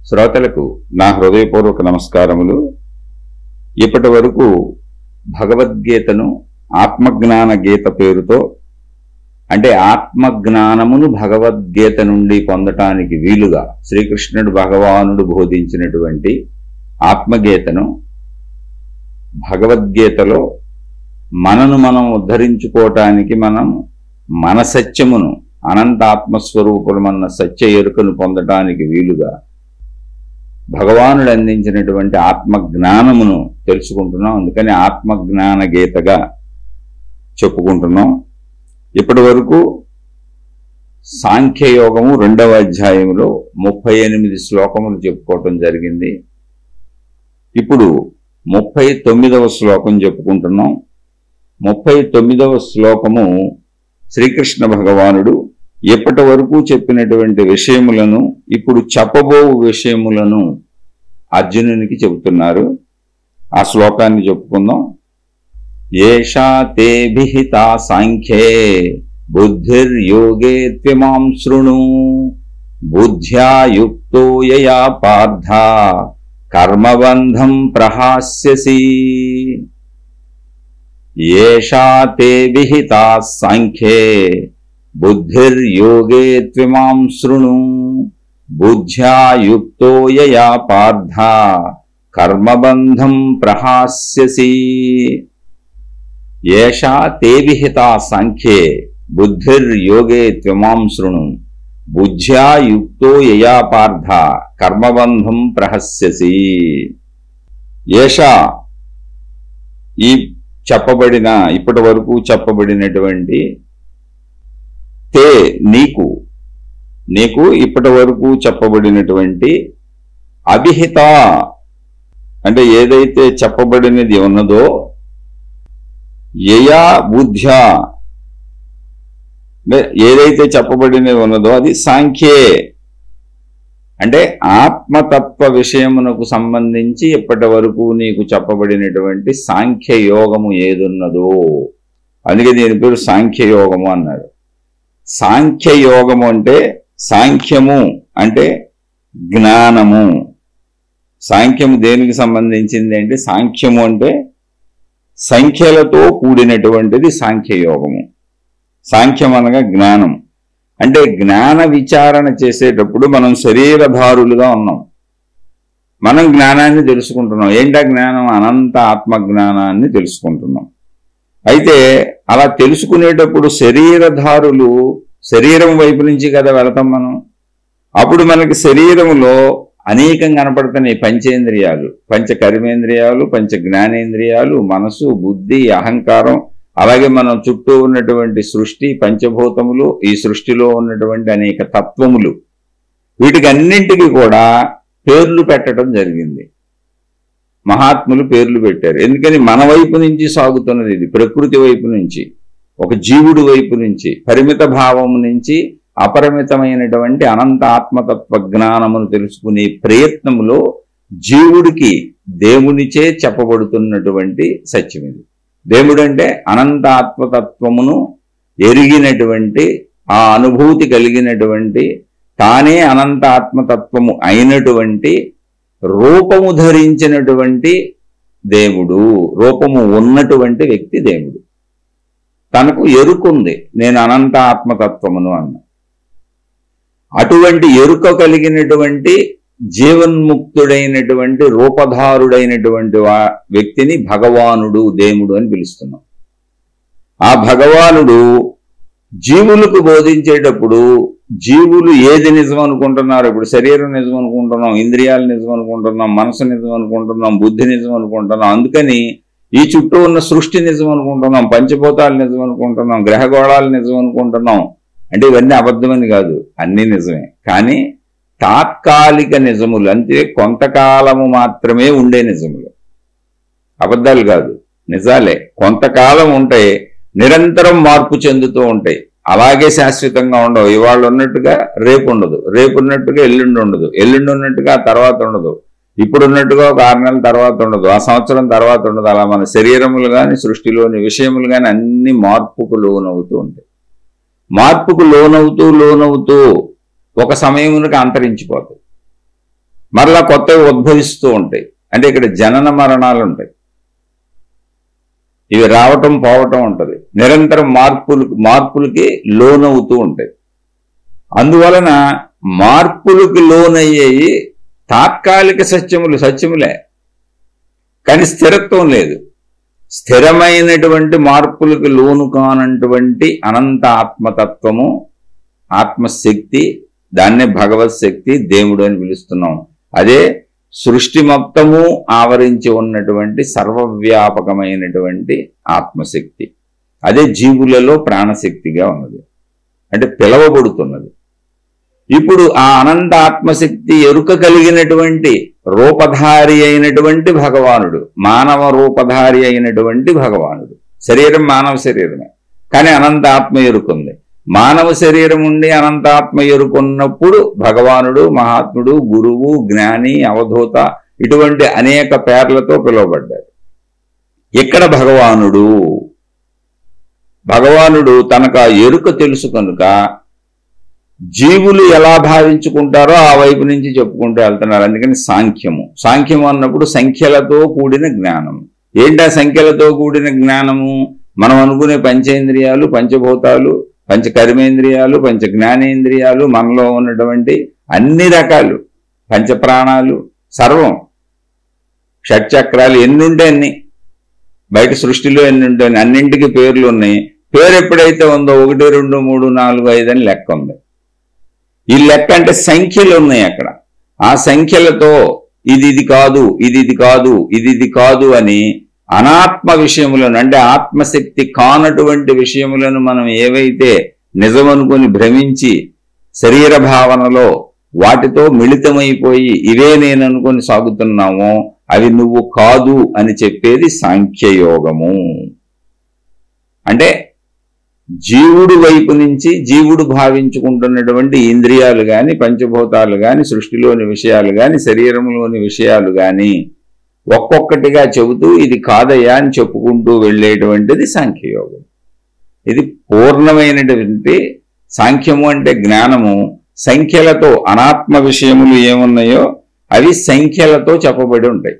శ్రోతలకు నా హృదయపూర్వక నమస్కారములు. ఇప్పటి వరకు భగవద్గీతను ఆత్మజ్ఞాన గీత పేరుతో, అంటే ఆత్మజ్ఞానమును భగవద్గీత నుండి పొందటానికి వీలుగా శ్రీకృష్ణుడు భగవానుడు బోధించినటువంటి ఆత్మగీతను భగవద్గీతలో మనను మనం ఉద్ధరించుకోవటానికి మన సత్యమును, అనంత ఆత్మస్వరూపులమన్న సత్య ఎరుకను పొందటానికి వీలుగా భగవానుడు అందించినటువంటి ఆత్మజ్ఞానమును తెలుసుకుంటున్నాం. అందుకని ఆత్మజ్ఞాన గీతగా చెప్పుకుంటున్నాం. ఇప్పటి వరకు సాంఖ్యయోగము 2వ అధ్యాయంలో 38 శ్లోకములు చెప్పుకోవటం జరిగింది. ఇప్పుడు 39వ శ్లోకం చెప్పుకుంటున్నాం. 39వ శ్లోకము శ్రీకృష్ణ భగవానుడు ఎప్పటి వరకు చెప్పినటువంటి విషయములను, ఇప్పుడు చెప్పబో విషయములను అర్జునునికి చెబుతున్నారు. ఆ శ్లోకాన్ని చెప్పుకుందాం. ఏషా తే విహితా సాంఖ్యే బుద్ధిర్యోగే త్విమాం శృణు బుద్ధ్యా యుక్తో యయా పార్థ కర్మబంధం ప్రహాస్యసి. ఏషా తే విహితా సాంఖ్యే బుద్ధిర్యోగే త్విమాం శృణు బుద్ధ్యా యుక్తో యయా పార్థ కర్మబంధం ప్రహాస్యసి. ఏషా తే విహితా సాంఖ్యే బుద్ధిర్యోగే త్విమాం శృణు బుద్ధ్యా యుక్తో యయా పార్థ కర్మబంధం ప్రహస్యసి. ఏషా ఈ చెప్పబడిన, ఇప్పటి వరకు చెప్పబడినటువంటి, తే నీకు ఇప్పటి వరకు చెప్పబడినటువంటి అవిహిత, అంటే ఏదైతే చెప్పబడినది ఉన్నదో, యయా బుద్ధ్యా, ఏదైతే చెప్పబడినది ఉన్నదో అది సాంఖ్యే, అంటే ఆత్మతత్వ విషయమునకు సంబంధించి ఇప్పటి వరకు నీకు చెప్పబడినటువంటి సాంఖ్యయోగము ఏదున్నదో, అందుకే దీని పేరు సాంఖ్యయోగము అన్నారు. సాంఖ్యయోగము అంటే, సాంఖ్యము అంటే జ్ఞానము. సాంఖ్యము దేనికి సంబంధించింది అంటే, సాంఖ్యము అంటే సంఖ్యలతో కూడినటువంటిది సాంఖ్యయోగము. సాంఖ్యం అనగా జ్ఞానం. అంటే జ్ఞాన విచారణ చేసేటప్పుడు మనం శరీరధారులుగా ఉన్నాం. మనం జ్ఞానాన్ని తెలుసుకుంటున్నాం. ఏంటా జ్ఞానం? అనంత ఆత్మజ్ఞానాన్ని తెలుసుకుంటున్నాం. అయితే అలా తెలుసుకునేటప్పుడు శరీరధారులు, శరీరం వైపు నుంచి కదా వెళతాం మనం. అప్పుడు మనకి శరీరంలో అనేకం కనపడుతున్నాయి. పంచేంద్రియాలు, పంచ కర్మేంద్రియాలు, పంచ జ్ఞానేంద్రియాలు, మనసు, బుద్ధి, అహంకారం, అలాగే మనం చుట్టూ ఉన్నటువంటి సృష్టి, పంచభూతములు, ఈ సృష్టిలో ఉన్నటువంటి అనేక తత్వములు, వీటికి అన్నింటికి కూడా పేర్లు పెట్టడం జరిగింది. మహాత్ములు పేర్లు పెట్టారు. ఎందుకని మన వైపు నుంచి సాగుతున్నది ఇది, ప్రకృతి వైపు నుంచి, ఒక జీవుడు వైపు నుంచి, పరిమిత భావము నుంచి అపరిమితమైనటువంటి అనంత ఆత్మతత్వ జ్ఞానమును తెలుసుకునే ప్రయత్నములో జీవుడికి దేవునిచే చెప్పబడుతున్నటువంటి సత్యం ఇది. దేవుడంటే అనంత ఆత్మతత్వమును ఎరిగినటువంటి, ఆ అనుభూతి కలిగినటువంటి, తానే అనంత ఆత్మతత్వము అయినటువంటి, రూపము ధరించినటువంటి దేవుడు, రూపము ఉన్నటువంటి వ్యక్తి దేవుడు. తనకు ఎరుకుంది, నేను అనంత ఆత్మతత్వమును అన్న. అటువంటి ఎరుక కలిగినటువంటి జీవన్ముక్తుడైనటువంటి రూపధారుడైనటువంటి వ్యక్తిని భగవానుడు, దేవుడు అని పిలుస్తున్నాం. ఆ భగవానుడు జీవులకు బోధించేటప్పుడు జీవులు ఏది నిజం అనుకుంటున్నారు? ఇప్పుడు శరీరం నిజం అనుకుంటున్నాం, ఇంద్రియాలు నిజం అనుకుంటున్నాం, మనసు నిజం అనుకుంటున్నాం, బుద్ధి నిజం అనుకుంటున్నాం. అందుకని ఈ చుట్టూ ఉన్న సృష్టి నిజం అనుకుంటున్నాం, పంచభూతాలు నిజం అనుకుంటున్నాం, గ్రహగోళాలు నిజం అనుకుంటున్నాం. అంటే ఇవన్నీ అబద్ధమని కాదు, అన్నీ నిజమే. కానీ తాత్కాలిక నిజములు, అంటే కొంతకాలము మాత్రమే ఉండే నిజములు. అబద్ధాలు కాదు, నిజాలే. కొంతకాలం ఉంటాయి, నిరంతరం మార్పు చెందుతూ ఉంటాయి. అలాగే శాశ్వతంగా ఉండవు. ఇవాళ ఉన్నట్టుగా రేపు ఉండదు, రేపు ఉన్నట్టుగా ఎల్లుండి ఉండదు, ఎల్లుండి ఉన్నట్టుగా తర్వాత ఉండదు, ఇప్పుడు ఉన్నట్టుగా ఒక 6 నెలల తర్వాత ఉండదు, ఆ సంవత్సరం తర్వాత ఉండదు. అలా మన శరీరములు కానీ, సృష్టిలోని విషయములు కానీ అన్ని మార్పుకు లోనవుతూ ఉంటాయి. మార్పుకు లోనవుతూ ఒక సమయమునకు అంతరించిపోతాయి. మరలా కొత్తవి ఉద్భవిస్తూ ఉంటాయి. అంటే ఇక్కడ జనన మరణాలు ఉంటాయి, ఇవి రావటం పోవటం ఉంటుంది, నిరంతరం మార్పులకి లోనవుతూ ఉంటాయి. అందువలన మార్పులకు లోనయ్యేవి తాత్కాలిక సత్యములే, కానీ స్థిరత్వం లేదు. స్థిరమైనటువంటి మార్పులకు లోను కానటువంటి అనంత ఆత్మతత్వము, ఆత్మశక్తి, దాన్నే భగవత్ శక్తి, దేవుడు అని పిలుస్తున్నాం. అదే సృష్టి మొత్తము ఆవరించి ఉన్నటువంటి సర్వవ్యాపకమైనటువంటి ఆత్మశక్తి. అదే జీవులలో ప్రాణశక్తిగా ఉన్నది, అంటే పిలవబడుతున్నది. ఇప్పుడు ఆ అనంత ఆత్మశక్తి ఎరుక కలిగినటువంటి రూపధారి అయినటువంటి భగవానుడు, మానవ రూపధారి అయినటువంటి భగవానుడు. శరీరం మానవ శరీరమే, కానీ అనంత ఆత్మ ఎరుకుంది. మానవ శరీరం ఉండి అనంతాత్మ ఎరుకున్నప్పుడు భగవానుడు, మహాత్ముడు, గురువు, జ్ఞాని, అవధూత ఇటువంటి అనేక పేర్లతో పిలువబడ్డారు. ఇక్కడ భగవానుడు తనకు ఆ ఎరుక తెలుసు కనుక జీవులు ఎలా భావించుకుంటారో ఆ వైపు నుంచి చెప్పుకుంటూ వెళ్తున్నారు. అందుకని సాంఖ్యము అన్నప్పుడు సంఖ్యలతో కూడిన జ్ఞానము. ఏంటా సంఖ్యలతో కూడిన జ్ఞానము? మనం అనుకునే పంచేంద్రియాలు, పంచభూతాలు, పంచ కర్మేంద్రియాలు, పంచ జ్ఞానేంద్రియాలు, మనలో ఉన్నటువంటి అన్ని రకాలు పంచప్రాణాలు, సర్వం, షట్చక్రాలు, ఎన్ని ఉంటే అన్ని, బయట సృష్టిలో ఎన్ని ఉంటాయి, అన్నింటికి పేర్లు ఉన్నాయి. పేరు ఎప్పుడైతే ఉందో 1, 2, 3, 4, 5 అని లెక్క ఉంది. ఈ లెక్క అంటే సంఖ్యలు ఉన్నాయి అక్కడ. ఆ సంఖ్యలతో ఇది కాదు, ఇది కాదు, ఇది కాదు అని అనాత్మ విషయములను, అంటే ఆత్మశక్తి కానటువంటి విషయములను మనం ఏవైతే నిజమనుకొని భ్రమించి శరీర భావనలో వాటితో మిళితమైపోయి ఇవే నేను అనుకొని సాగుతున్నామో అవి నువ్వు కాదు అని చెప్పేది సాంఖ్యయోగము. అంటే జీవుడు వైపు నుంచి జీవుడు భావించుకుంటున్నటువంటి ఇంద్రియాలు గాని, పంచభూతాలు గాని, సృష్టిలోని విషయాలు గాని, శరీరంలోని విషయాలు గాని ఒక్కొక్కటిగా చెబుతూ ఇది కాదయ్యా అని చెప్పుకుంటూ వెళ్ళేటువంటిది సాంఖ్యయోగం. ఇది పూర్ణమైనటువంటి సాంఖ్యము అంటే జ్ఞానము. సంఖ్యలతో అనాత్మ విషయములు ఏమున్నాయో అవి సంఖ్యలతో చెప్పబడి ఉంటాయి.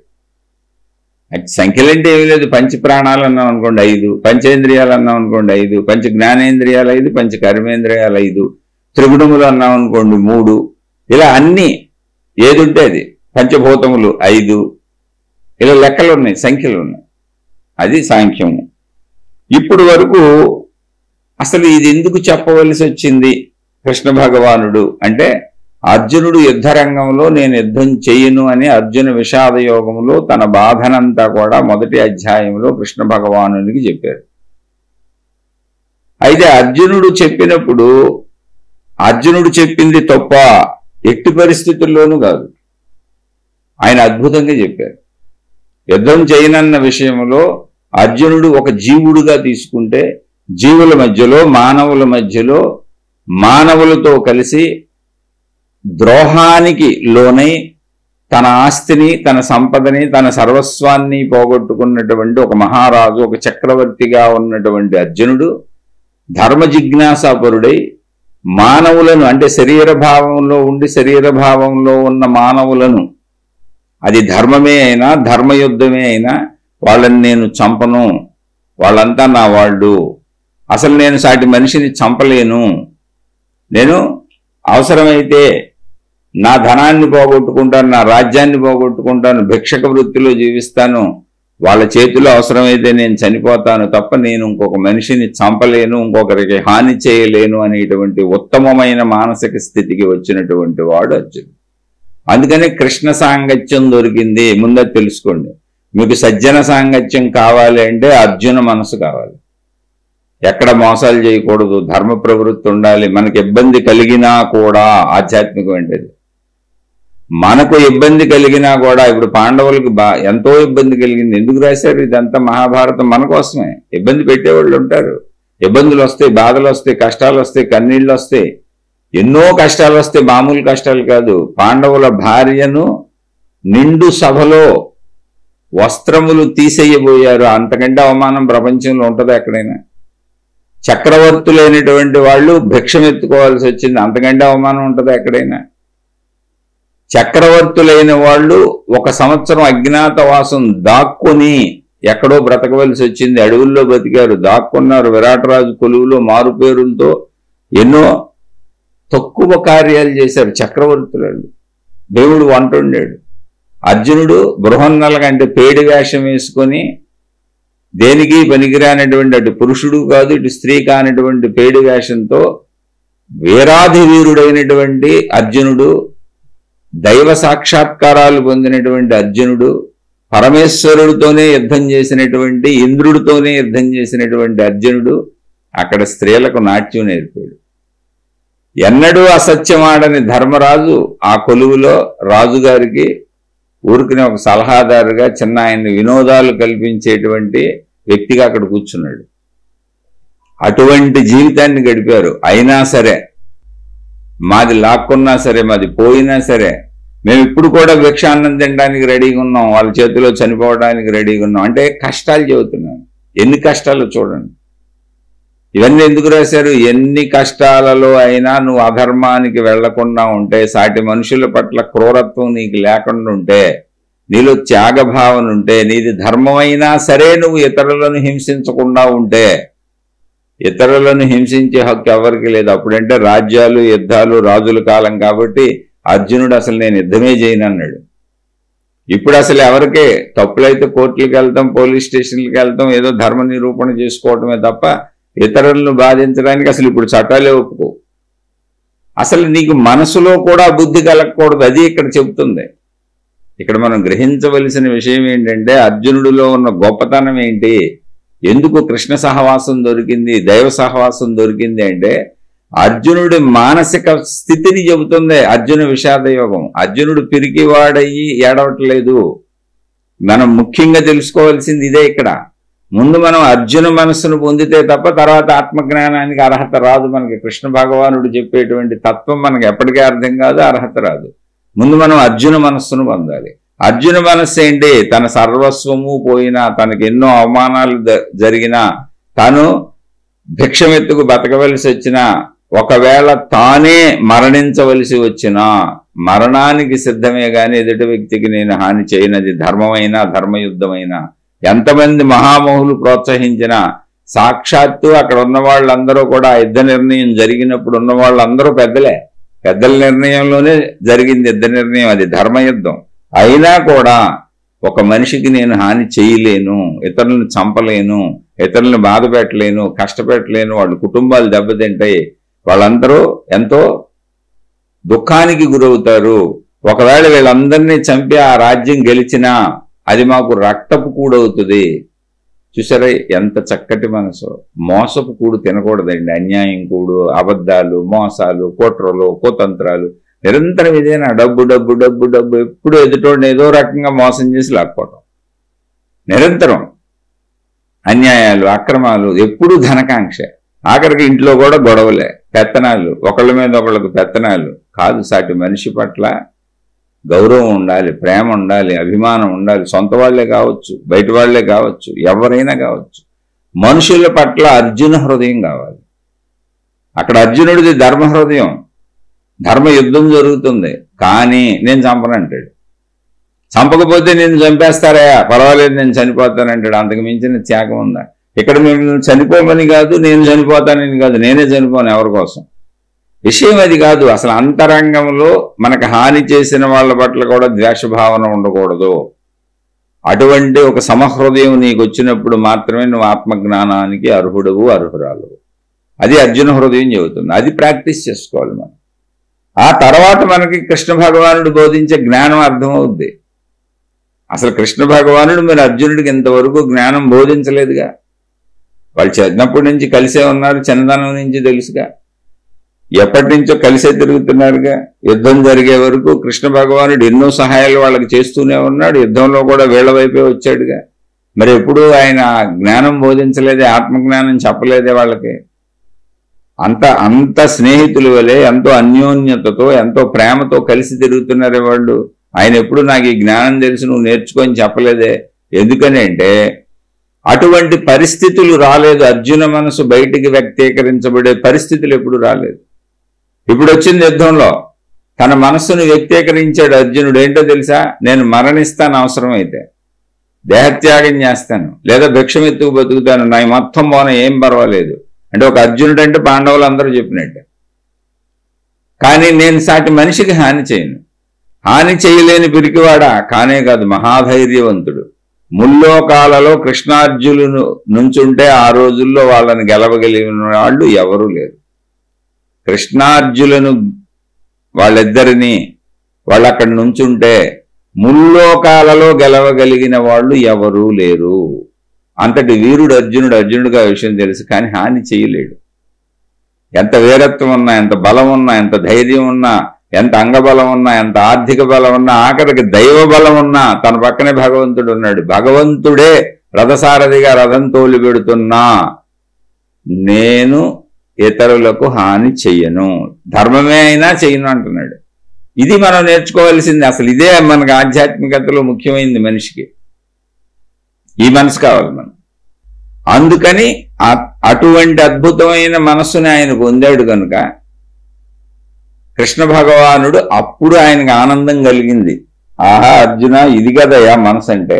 సంఖ్యలంటే ఏమీ లేదు. పంచ ప్రాణాలు అన్నాం అనుకోండి 5, పంచేంద్రియాలు అన్నాం అనుకోండి 5, పంచ జ్ఞానేంద్రియాలు 5, పంచ కర్మేంద్రియాలు 5, త్రిగుణములు అన్నాం అనుకోండి 3, ఇలా అన్ని ఏది ఉంటే అది, పంచభూతములు 5, ఇలా లెక్కలు ఉన్నాయి, సంఖ్యలు ఉన్నాయి. అది సాంఖ్యము. ఇప్పుడు వరకు అసలు ఇది ఎందుకు చెప్పవలసి వచ్చింది కృష్ణ భగవానుడు అంటే, అర్జునుడు యుద్ధరంగంలో నేను యుద్ధం చెయ్యను అని అర్జున విషాద యోగంలో తన బాధనంతా కూడా మొదటి అధ్యాయంలో కృష్ణ భగవానునికి చెప్పారు. అయితే అర్జునుడు చెప్పినప్పుడు అర్జునుడు చెప్పింది తప్ప ఎట్టి పరిస్థితుల్లోనూ కాదు, ఆయన అద్భుతంగా చెప్పారు. యుద్ధం చేయనన్న విషయంలో అర్జునుడు ఒక జీవుడుగా తీసుకుంటే జీవుల మధ్యలో, మానవుల మధ్యలో, మానవులతో కలిసి ద్రోహానికి లోనై తన ఆస్తిని, తన సంపదని, తన సర్వస్వాన్ని పోగొట్టుకున్నటువంటి ఒక మహారాజు, ఒక చక్రవర్తిగా ఉన్నటువంటి అర్జునుడు ధర్మ జిజ్ఞాసాపరుడై మానవులను, అంటే శరీర భావంలో ఉండి శరీర భావంలో ఉన్న మానవులను, అది ధర్మమే అయినా ధర్మయుద్ధమే అయినా వాళ్ళని నేను చంపను, వాళ్ళంతా నా వాళ్ళు, అసలు నేను సాటి మనిషిని చంపలేను, నేను అవసరమైతే నా ధనాన్ని పోగొట్టుకుంటాను, నా రాజ్యాన్ని పోగొట్టుకుంటాను, భిక్షక వృత్తిలో జీవిస్తాను, వాళ్ళ చేతిలో అవసరమైతే నేను చనిపోతాను తప్ప నేను ఇంకొక మనిషిని చంపలేను, ఇంకొకరికి హాని చేయలేను అనేటువంటి ఉత్తమమైన మానసిక స్థితికి వచ్చినటువంటి వాడు అర్జునుడు. అందుకనే కృష్ణ సాంగత్యం దొరికింది. ముందే తెలుసుకోండి, మీకు సజ్జన సాంగత్యం కావాలి అంటే అర్జున మనసు కావాలి. ఎక్కడ మోసాలు చేయకూడదు, ధర్మ ప్రవృత్తి ఉండాలి. మనకు ఇబ్బంది కలిగినా కూడా ఆధ్యాత్మికమైనది. మనకు ఇబ్బంది కలిగినా కూడా, ఇప్పుడు పాండవులకు ఎంతో ఇబ్బంది కలిగింది. ఎందుకు రాశారు ఇదంతా? మహాభారతం మన కోసమే. ఇబ్బంది పెట్టేవాళ్ళు ఉంటారు, ఇబ్బందులు వస్తాయి, బాధలు వస్తాయి, కష్టాలు వస్తాయి, కన్నీళ్ళు వస్తాయి, ఎన్నో కష్టాలు వస్తాయి, మామూలు కష్టాలు కాదు. పాండవుల భార్యను నిండు సభలో వస్త్రములు తీసేయబోయారు. అంతకంటే అవమానం ప్రపంచంలో ఉంటుందా ఎక్కడైనా? చక్రవర్తులైనటువంటి వాళ్ళు భిక్షమెత్తుకోవాల్సి వచ్చింది. అంతకంటే అవమానం ఉంటుందా ఎక్కడైనా? చక్రవర్తులైన వాళ్ళు 1 సంవత్సరం అజ్ఞాతవాసం దాక్కుని ఎక్కడో బ్రతకవలసి వచ్చింది. అడవుల్లో బతికారు, దాక్కున్నారు. విరాటరాజు కొలువులో మారుపేరులతో ఎన్నో తక్కువ కార్యాలు చేశారు చక్రవర్తులు. దేవుడు వంట వండాడు. అర్జునుడు బృహన్నల కంటే పేడి వేషం వేసుకొని దేనికి పనికిరానటువంటి అటు పురుషుడు కాదు ఇటు స్త్రీ కానటువంటి పేడి వేషంతో వీరాధి వీరుడైనటువంటి అర్జునుడు, దైవ సాక్షాత్కారాలు పొందినటువంటి అర్జునుడు, పరమేశ్వరుడితోనే యుద్ధం చేసినటువంటి ఇంద్రుడితోనే యుద్ధం చేసినటువంటి అర్జునుడు అక్కడ స్త్రీలకు నాట్యం నేర్పాడు. ఎన్నడూ అసత్యమాడని ధర్మరాజు ఆ కొలువులో రాజుగారికి ఊరికినే ఒక సలహాదారుగా చిన్న ఆయన్ని వినోదాలు కల్పించేటువంటి వ్యక్తిగా అక్కడ కూర్చున్నాడు. అటువంటి జీవితాన్ని గడిపారు. అయినా సరే, మాది లాక్కున్నా సరే, మాది పోయినా సరే, మేము ఇప్పుడు కూడా భిక్షాన్నం తినడానికి రెడీగా ఉన్నాం, వాళ్ళ చేతిలో చనిపోవడానికి రెడీగా ఉన్నాం అంటే కష్టాలు చెబుతున్నాను. ఎన్ని కష్టాలు చూడండి. ఇవన్నీ ఎందుకు రాశారు? ఎన్ని కష్టాలలో అయినా నువ్వు అధర్మానికి వెళ్లకుండా ఉంటే, సాటి మనుషుల పట్ల క్రూరత్వం నీకు లేకుండా ఉంటే, నీలో త్యాగభావన ఉంటే, నీది ధర్మమైనా సరే నువ్వు ఇతరులను హింసించకుండా ఉంటే, ఇతరులను హింసించే హక్కు ఎవరికి లేదు. అప్పుడంటే రాజ్యాలు యుద్ధాలు రాజుల కాలం కాబట్టి అర్జునుడు అసలు నేను యుద్ధమే చేయను అన్నాడు. ఇప్పుడు అసలు ఎవరికే తప్పులైతే కోర్టులకు వెళ్తాం, పోలీస్ స్టేషన్లకు వెళ్తాం, ఏదో ధర్మ నిరూపణ చేసుకోవటమే తప్ప ఇతరులను బాధించడానికి అసలు ఇప్పుడు చట్టాలే ఒప్పుకో. అసలు నీకు మనసులో కూడా బుద్ధి కలగకూడదు. అది ఇక్కడ చెబుతుంది. ఇక్కడ మనం గ్రహించవలసిన విషయం ఏంటంటే అర్జునుడిలో ఉన్న గొప్పతనం ఏంటి, ఎందుకు కృష్ణ సహవాసం దొరికింది, దైవ సహవాసం దొరికింది అంటే అర్జునుడి మానసిక స్థితిని చెబుతుంది అర్జున విషాద యోగం. అర్జునుడు పిరికివాడయ్యి ఏడవట్లేదు. మనం ముఖ్యంగా తెలుసుకోవాల్సింది ఇదే. ఇక్కడ ముందు మనం అర్జున మనస్సును పొందితే తప్ప తర్వాత ఆత్మజ్ఞానానికి అర్హత రాదు. మనకి కృష్ణ భగవానుడు చెప్పేటువంటి తత్వం మనకి ఎప్పటికీ అర్థం కాదు, అర్హత రాదు. ముందు మనం అర్జున మనస్సును పొందాలి. అర్జున మనస్సు ఏంటి? తన సర్వస్వము పోయినా, తనకి ఎన్నో అవమానాలు జరిగినా, తాను భిక్షమెత్తుకు బతకవలసి వచ్చినా, ఒకవేళ తానే మరణించవలసి వచ్చినా మరణానికి సిద్ధమే గాని ఎదుటి వ్యక్తికి నేను హాని చేయనది ధర్మమైనా ధర్మయుద్ధమైనా. ఎంతమంది మహామహులు ప్రోత్సహించినా సాక్షాత్తు అక్కడ ఉన్న వాళ్ళందరూ కూడా యుద్ధ నిర్ణయం జరిగినప్పుడు ఉన్న వాళ్ళందరూ పెద్దల నిర్ణయంలోనే జరిగింది యుద్ధ నిర్ణయం. అది ధర్మయుద్ధం. అయినా కూడా ఒక మనిషికి నేను హాని చేయలేను, ఇతరులను చంపలేను, ఇతరులను బాధ పెట్టలేను, కష్టపెట్టలేను, వాళ్ళ కుటుంబాలు దెబ్బతింటాయి, వాళ్ళందరూ ఎంతో దుఃఖానికి గురవుతారు. ఒకవేళ వీళ్ళందరినీ చంపి ఆ రాజ్యం గెలిచినా అది మాకు రక్తపు కూడవుతుంది. చూసారా ఎంత చక్కటి మనసు. మోసపు కూడు తినకూడదండి. అన్యాయం కూడు, అబద్ధాలు, మోసాలు, కుట్రలు, కుతంత్రాలు, నిరంతరం ఇదేనా? డబ్బు డబ్బు డబ్బు డబ్బు, ఎప్పుడు ఎదుటోడిని ఏదో రకంగా మోసం చేసి లాక్కోవటం, నిరంతరం అన్యాయాలు, అక్రమాలు, ఎప్పుడూ ధనకాంక్ష. ఆఖరికి ఇంట్లో కూడా గొడవలే, పెత్తనాలు, ఒకళ్ళ మీద ఒకళ్ళకు పెత్తనాలు కాదు. సాటి మనిషి పట్ల గౌరవం ఉండాలి, ప్రేమ ఉండాలి, అభిమానం ఉండాలి. సొంత వాళ్లే కావచ్చు, బయట వాళ్లే కావచ్చు, ఎవరైనా కావచ్చు. మనుషుల పట్ల అర్జున హృదయం కావాలి. అక్కడ అర్జునుడిది ధర్మ హృదయం. ధర్మ యుద్ధం జరుగుతుంది, కానీ నేను చంపనంటాడు. చంపకపోతే నేను చంపేస్తారా, పర్వాలేదు నేను చనిపోతానంటాడు. అంతకు మించిన త్యాగం ఉందా? ఇక్కడ మేము చనిపోమని కాదు, నేను చనిపోతానని కాదు, నేనే చనిపోను ఎవరి కోసం. విషయం అది కాదు. అసలు అంతరంగంలో మనకు హాని చేసిన వాళ్ళ పట్ల కూడా ద్వేషభావన ఉండకూడదు. అటువంటి ఒక సమహృదయం నీకు వచ్చినప్పుడు మాత్రమే నువ్వు ఆత్మజ్ఞానానికి అర్హుడవు, అర్హురాలు. అది అర్జున హృదయం చెబుతుంది. అది ప్రాక్టీస్ చేసుకోవాలి మనం. ఆ తర్వాత మనకి కృష్ణ భగవానుడు బోధించే జ్ఞానం అర్థమవుద్ది. అసలు కృష్ణ భగవానుడు మరి అర్జునుడికి ఇంతవరకు జ్ఞానం బోధించలేదుగా. వాళ్ళు చిన్నప్పటి నుంచి కలిసే ఉన్నారు, చిన్నతనం నుంచి తెలుసుగా, ఎప్పటి నుంచో కలిసే తిరుగుతున్నారుగా. యుద్ధం జరిగే వరకు కృష్ణ భగవానుడు ఎన్నో సహాయాలు వాళ్ళకి చేస్తూనే ఉన్నాడు. యుద్ధంలో కూడా వీళ్ళ వైపే వచ్చాడుగా. మరి ఎప్పుడు ఆయన జ్ఞానం బోధించలేదే, ఆత్మజ్ఞానం చెప్పలేదే వాళ్ళకి. అంత స్నేహితుల వలె ఎంతో అన్యోన్యతతో ఎంతో ప్రేమతో కలిసి తిరుగుతున్నారే వాళ్ళు. ఆయన ఎప్పుడు నాకు ఈ జ్ఞానం తెలిసి నువ్వు నేర్చుకొని చెప్పలేదే. ఎందుకని అంటే అటువంటి పరిస్థితులు రాలేదు. అర్జున మనసు బయటికి వ్యక్తీకరించబడే పరిస్థితులు ఎప్పుడు రాలేదు. ఇప్పుడు వచ్చింది యుద్ధంలో. తన మనస్సును వ్యక్తీకరించాడు అర్జునుడు. ఏంటో తెలుసా? నేను మరణిస్తాను, అవసరమైతే దేహత్యాగం చేస్తాను, లేదా భిక్షమెత్తుకు బతుకుతాను, నా మొత్తం పోన ఏం పర్వాలేదు. అంటే ఒక అర్జునుడు అంటే పాండవులు అందరూ చెప్పినట్టు. కానీ నేను సాటి మనిషికి హాని చేయను. హాని చేయలేని పిరికివాడా కానే కాదు, మహాధైర్యవంతుడు. ముల్లోకాలలో కృష్ణార్జునులు నుంచుంటే ఆ రోజుల్లో వాళ్ళని గెలవగలిగిన వాళ్ళు ఎవరూ లేరు. కృష్ణార్జులను వాళ్ళిద్దరినీ వాళ్ళు అక్కడ నుంచుంటే ముల్లోకాలలో గెలవగలిగిన వాళ్ళు ఎవరూ లేరు. అంతటి వీరుడు అర్జునుడు. అర్జునుడిగా ఆ విషయం తెలుసు, కానీ హాని చేయలేడు. ఎంత వీరత్వం ఉన్నా, ఎంత బలం ఉన్నా, ఎంత ధైర్యం ఉన్నా, ఎంత అంగబలం ఉన్నా, ఎంత ఆర్థిక బలం ఉన్నా, ఆఖరికి దైవ బలం ఉన్నా తన పక్కనే భగవంతుడు ఉన్నాడు. భగవంతుడే రథసారథిగా రథం తోలి పెడుతున్నా నేను ఇతరులకు హాని చెయ్యను, ధర్మమే అయినా చెయ్యను అంటున్నాడు. ఇది మనం నేర్చుకోవాల్సింది. అసలు ఇదే మనకు ఆధ్యాత్మికతలో ముఖ్యమైనది. మనిషికి ఈ మనసు కావాలి మనం. అందుకని అటువంటి అద్భుతమైన మనస్సుని ఆయన పొందాడు కనుక కృష్ణ భగవానుడు అప్పుడు ఆయనకు ఆనందం కలిగింది. ఆహా అర్జున, ఇది కదయా మనసు అంటే.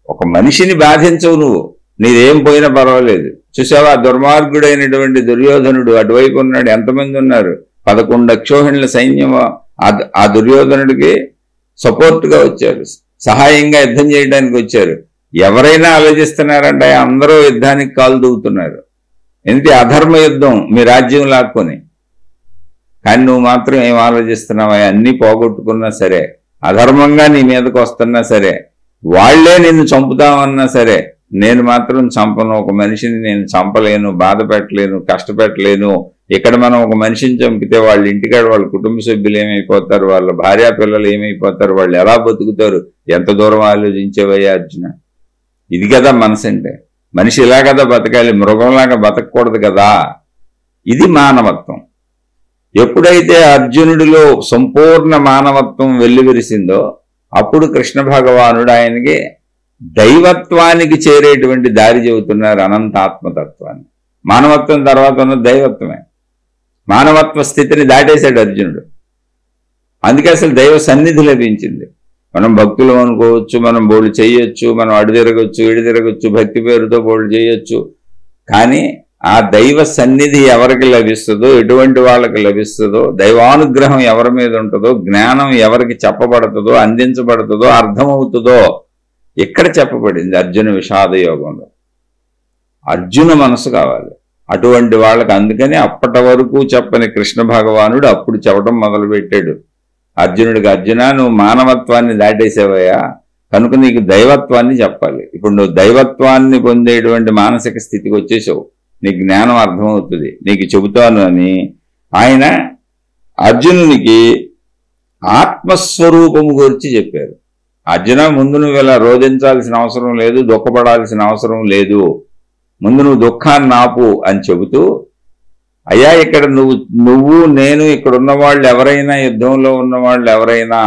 ఒక మనిషిని బాధించవు నువ్వు, నీదేం పోయినా పర్వాలేదు. చూసావా, దుర్మార్గుడైనటువంటి దుర్యోధనుడు అటువైపు ఉన్నాడు. ఎంతమంది ఉన్నారు? 11 అక్షోహిణుల సైన్యం ఆ దుర్యోధనుడికి సపోర్ట్గా వచ్చారు, సహాయంగా యుద్ధం చేయడానికి వచ్చారు. ఎవరైనా ఆలోచిస్తున్నారంటే అందరూ యుద్ధానికి కాలు దూవుతున్నారు. ఎందుకంటే అధర్మ యుద్ధం, మీ రాజ్యం లాక్కొని. కానీ నువ్వు మాత్రం ఏం ఆలోచిస్తున్నావా? అన్నీ పోగొట్టుకున్నా సరే, అధర్మంగా నీ మీదకు వస్తున్నా సరే, వాళ్లే నిన్ను చంపుతామన్నా సరే, నేను మాత్రం చంపను. ఒక మనిషిని నేను చంపలేను, బాధ పెట్టలేను, కష్టపెట్టలేను. ఇక్కడ మనం ఒక మనిషిని చంపితే వాళ్ళ ఇంటికాడ వాళ్ళ కుటుంబ సభ్యులు ఏమైపోతారు, వాళ్ళ భార్యా పిల్లలు ఏమైపోతారు, వాళ్ళు ఎలా బతుకుతారు? ఎంత దూరం ఆలోచించేవయ్యా అర్జున. ఇది కదా మనసు అంటే. మనిషి ఇలా కదా బతకాలి, మృగంలాగా బతకూడదు కదా. ఇది మానవత్వం. ఎప్పుడైతే అర్జునుడిలో సంపూర్ణ మానవత్వం వెల్లివిరిసిందో అప్పుడు కృష్ణ భగవానుడు ఆయనకి దైవత్వానికి చేరేటువంటి దారి చెబుతున్నారు, అనంతాత్మతత్వాన్ని. మానవత్వం తర్వాత ఉన్న దైవత్వమే. మానవత్వ స్థితిని దాటేశాడు అర్జునుడు. అందుకే అసలు దైవ సన్నిధి లభించింది. మనం భక్తులు అనుకోవచ్చు, మనం బోళ్ళు చేయొచ్చు, మనం అడు తిరగచ్చు, ఇడి తిరగచ్చు, భక్తి పేరుతో బోళ్ళు చేయొచ్చు. కానీ ఆ దైవ సన్నిధి ఎవరికి లభిస్తుందో, ఎటువంటి వాళ్ళకి లభిస్తుందో, దైవానుగ్రహం ఎవరి మీద ఉంటుందో, జ్ఞానం ఎవరికి చెప్పబడుతుందో, అందించబడుతుందో, అర్థమవుతుందో ఇక్కడ చెప్పబడింది అర్జున విషాద యోగంలో. అర్జున మనసు కావాలి అటువంటి వాళ్ళకి. అందుకని అప్పటి వరకు చెప్పని కృష్ణ భగవానుడు అప్పుడు చెప్పడం మొదలుపెట్టాడు అర్జునుడికి. అర్జున, నువ్వు మానవత్వాన్ని దాటేసావయ్యా, కనుక నీకు దైవత్వాన్ని చెప్పాలి. ఇప్పుడు నువ్వు దైవత్వాన్ని పొందేటువంటి మానసిక స్థితికి వచ్చేసావు, నీకు జ్ఞానం అర్థమవుతుంది, నీకు చెబుతాను అని ఆయన అర్జునునికి ఆత్మస్వరూపము గురించి చెప్పారు. అర్జున, ముందు నువ్వు ఇలా రోధించాల్సిన అవసరం లేదు, దుఃఖపడాల్సిన అవసరం లేదు, ముందు నువ్వు దుఃఖాన్ని ఆపు అని చెబుతూ, అయ్యా ఇక్కడ నువ్వు నేను ఇక్కడ ఉన్నవాళ్ళు ఎవరైనా, యుద్ధంలో ఉన్నవాళ్ళు ఎవరైనా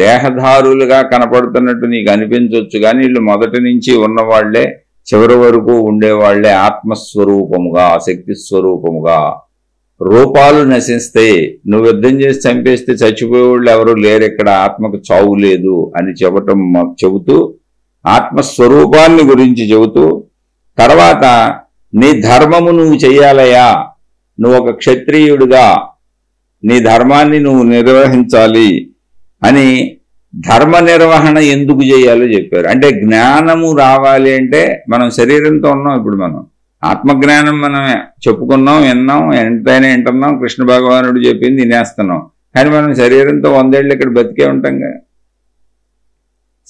దేహధారులుగా కనపడుతున్నట్టు నీకు అనిపించవచ్చు, కానీ వీళ్ళు మొదటి నుంచి ఉన్నవాళ్లే, చివరి వరకు ఉండేవాళ్లే ఆత్మస్వరూపముగా, శక్తి స్వరూపముగా. రూపాలు నశిస్తాయి, నువ్వు యుద్ధం చేసి చంపేస్తే చచ్చిపోయేవాళ్ళు ఎవరు లేరు, ఇక్కడ ఆత్మకు చావు లేదు అని చెబుతూ ఆత్మస్వరూపాన్ని గురించి చెబుతూ, తర్వాత నీ ధర్మము నువ్వు చెయ్యాలయ్యా, నువ్వు ఒక క్షత్రియుడిగా నీ ధర్మాన్ని నువ్వు నిర్వహించాలి అని ధర్మ నిర్వహణ ఎందుకు చేయాలో చెప్పారు. అంటే జ్ఞానము రావాలి అంటే మనం శరీరంతో ఉన్నాం. ఇప్పుడు మనం ఆత్మజ్ఞానం మనం చెప్పుకున్నాం, విన్నాం, ఎంతైనా వింటున్నాం, కృష్ణ భగవానుడు చెప్పింది వినేస్తున్నాం. కానీ మనం శరీరంతో 100 ఏళ్ళు ఇక్కడ బతికే ఉంటాంగా.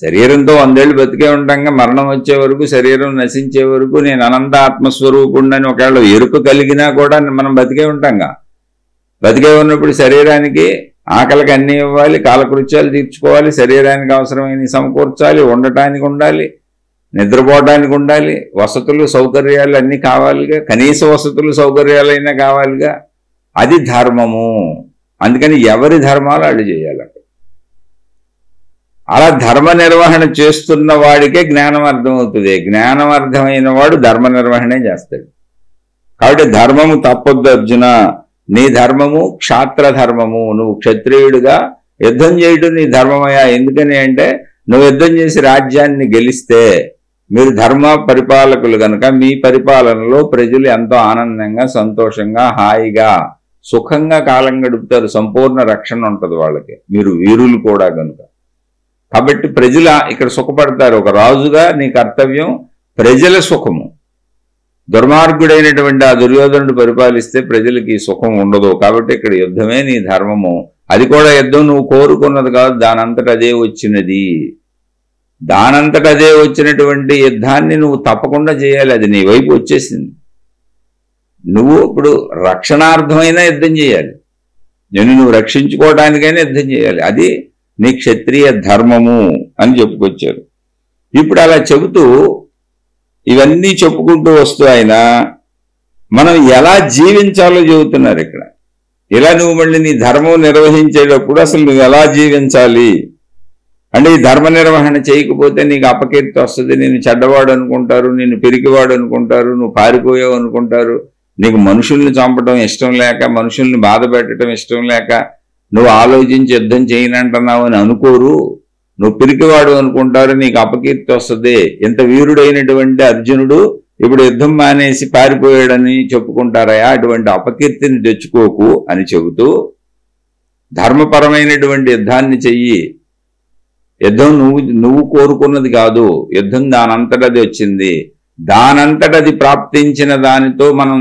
శరీరంతో 100 ఏళ్ళు బతికే ఉంటాంగా. మరణం వచ్చే వరకు, శరీరం నశించే వరకు నేను అనంత ఆత్మస్వరూపుణ్ణని ఒకవేళ ఎరుక కలిగినా కూడా మనం బతికే ఉంటాంగా. బతికే ఉన్నప్పుడు శరీరానికి ఆకలికి అన్నీ ఇవ్వాలి, కాలకృత్యాలు తీర్చుకోవాలి, శరీరానికి అవసరమైన సమకూర్చాలి, ఉండటానికి ఉండాలి, నిద్రపోవడానికి ఉండాలి, వసతులు సౌకర్యాలు అన్నీ కావాలిగా, కనీస వసతులు సౌకర్యాలైనా కావాలిగా. అది ధర్మము. అందుకని ఎవరి ధర్మాలు వాళ్ళు చేయాలి. అలా ధర్మ నిర్వహణ చేస్తున్న వాడికే జ్ఞానం అర్థమవుతుంది. జ్ఞానం అర్థమైన వాడు ధర్మ నిర్వహణే చేస్తాడు. కాబట్టి ధర్మము తప్పొద్దు అర్జున, నీ ధర్మము క్షాత్ర ధర్మము. నువ్వు క్షత్రియుడిగా యుద్ధం చేయడం నీ ధర్మమయ్యా. ఎందుకని అంటే నువ్వు యుద్ధం చేసి రాజ్యాన్ని గెలిస్తే మీరు ధర్మ పరిపాలకులు కనుక మీ పరిపాలనలో ప్రజలు ఎంతో ఆనందంగా సంతోషంగా హాయిగా సుఖంగా కాలం గడుపుతారు. సంపూర్ణ రక్షణ ఉంటుంది వాళ్ళకి. మీరు వీరులు కూడా కనుక. కాబట్టి ప్రజలు ఇక్కడ సుఖపడతారు. ఒక రాజుగా నీ కర్తవ్యం ప్రజల సుఖము. దుర్మార్గుడైనటువంటి ఆ దుర్యోధనుడు పరిపాలిస్తే ప్రజలకి సుఖం ఉండదు. కాబట్టి ఇక్కడ యుద్ధమే నీ ధర్మము. అది కూడా యుద్ధం నువ్వు కోరుకున్నది కాదు, దానంతట అదే వచ్చినది. దానంతట అదే వచ్చినటువంటి యుద్ధాన్ని నువ్వు తప్పకుండా చేయాలి. అది నీ వైపు వచ్చేసింది. నువ్వు ఇప్పుడు రక్షణార్థమైనా యుద్ధం చేయాలి. నువ్వు రక్షించుకోవడానికైనా యుద్ధం చేయాలి. అది నీ క్షత్రియ ధర్మము అని చెప్పుకొచ్చారు. ఇప్పుడు అలా చెబుతూ ఇవన్నీ చెప్పుకుంటూ వస్తూ ఆయన మనం ఎలా జీవించాలో చెబుతున్నారు ఇక్కడ. ఇలా నువ్వు మళ్ళీ నీ ధర్మం నిర్వహించేటప్పుడు అసలు నువ్వు ఎలా జీవించాలి అంటే, ఈ ధర్మ నిర్వహణ చేయకపోతే నీకు అపకీర్తి వస్తుంది, నేను చెడ్డవాడు అనుకుంటారు, నేను పిరికివాడు అనుకుంటారు, నువ్వు పారిపోయావు అనుకుంటారు, నీకు మనుషుల్ని చంపడం ఇష్టం లేక, మనుషుల్ని బాధ పెట్టడం ఇష్టం లేక నువ్వు ఆలోచించి యుద్ధం చేయనంటున్నావు అని అనుకోరు, నువ్వు పిరికివాడు అనుకుంటారు, నీకు అపకీర్తి వస్తుంది. ఇంత వీరుడైనటువంటి అర్జునుడు ఇప్పుడు యుద్ధం మానేసి పారిపోయాడని చెప్పుకుంటారయా, అటువంటి అపకీర్తిని తెచ్చుకోకు అని చెబుతూ ధర్మపరమైనటువంటి యుద్ధాన్ని చెయ్యి. యుద్ధం నువ్వు కోరుకున్నది కాదు, యుద్ధం దానంతటది వచ్చింది. దానంతటది ప్రాప్తించిన దానితో మనం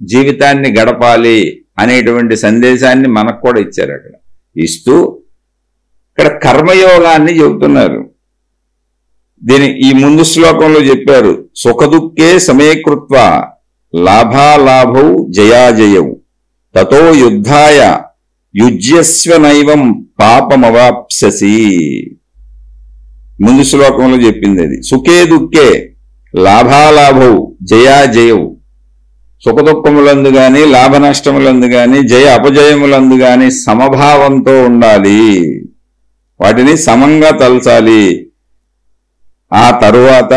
జీవితాన్ని గడపాలి అనేటువంటి సందేశాన్ని మనకు కూడా ఇచ్చారు. అక్కడ ఇస్తూ ఇక్కడ కర్మయోగాన్ని చెబుతున్నారు. ఈ ముందు శ్లోకంలో చెప్పారు, సుఖదుఃఖే సమేకృత్వ లాభాలాభౌ జయాజయౌ తతో యుద్ధాయ యుజ్యస్వ నైవం పాపమవాప్స్యసి. ముందు శ్లోకంలో చెప్పింది అది. సుఖే దుఃఖే లాభాలాభౌ జయాజయౌ. సుఖదుఖములందు గాని లాభ నష్టములందు గాని జయ అపజయములందు గాని సమభావంతో ఉండాలి, వాటిని సమంగా తలచాలి. ఆ తరువాత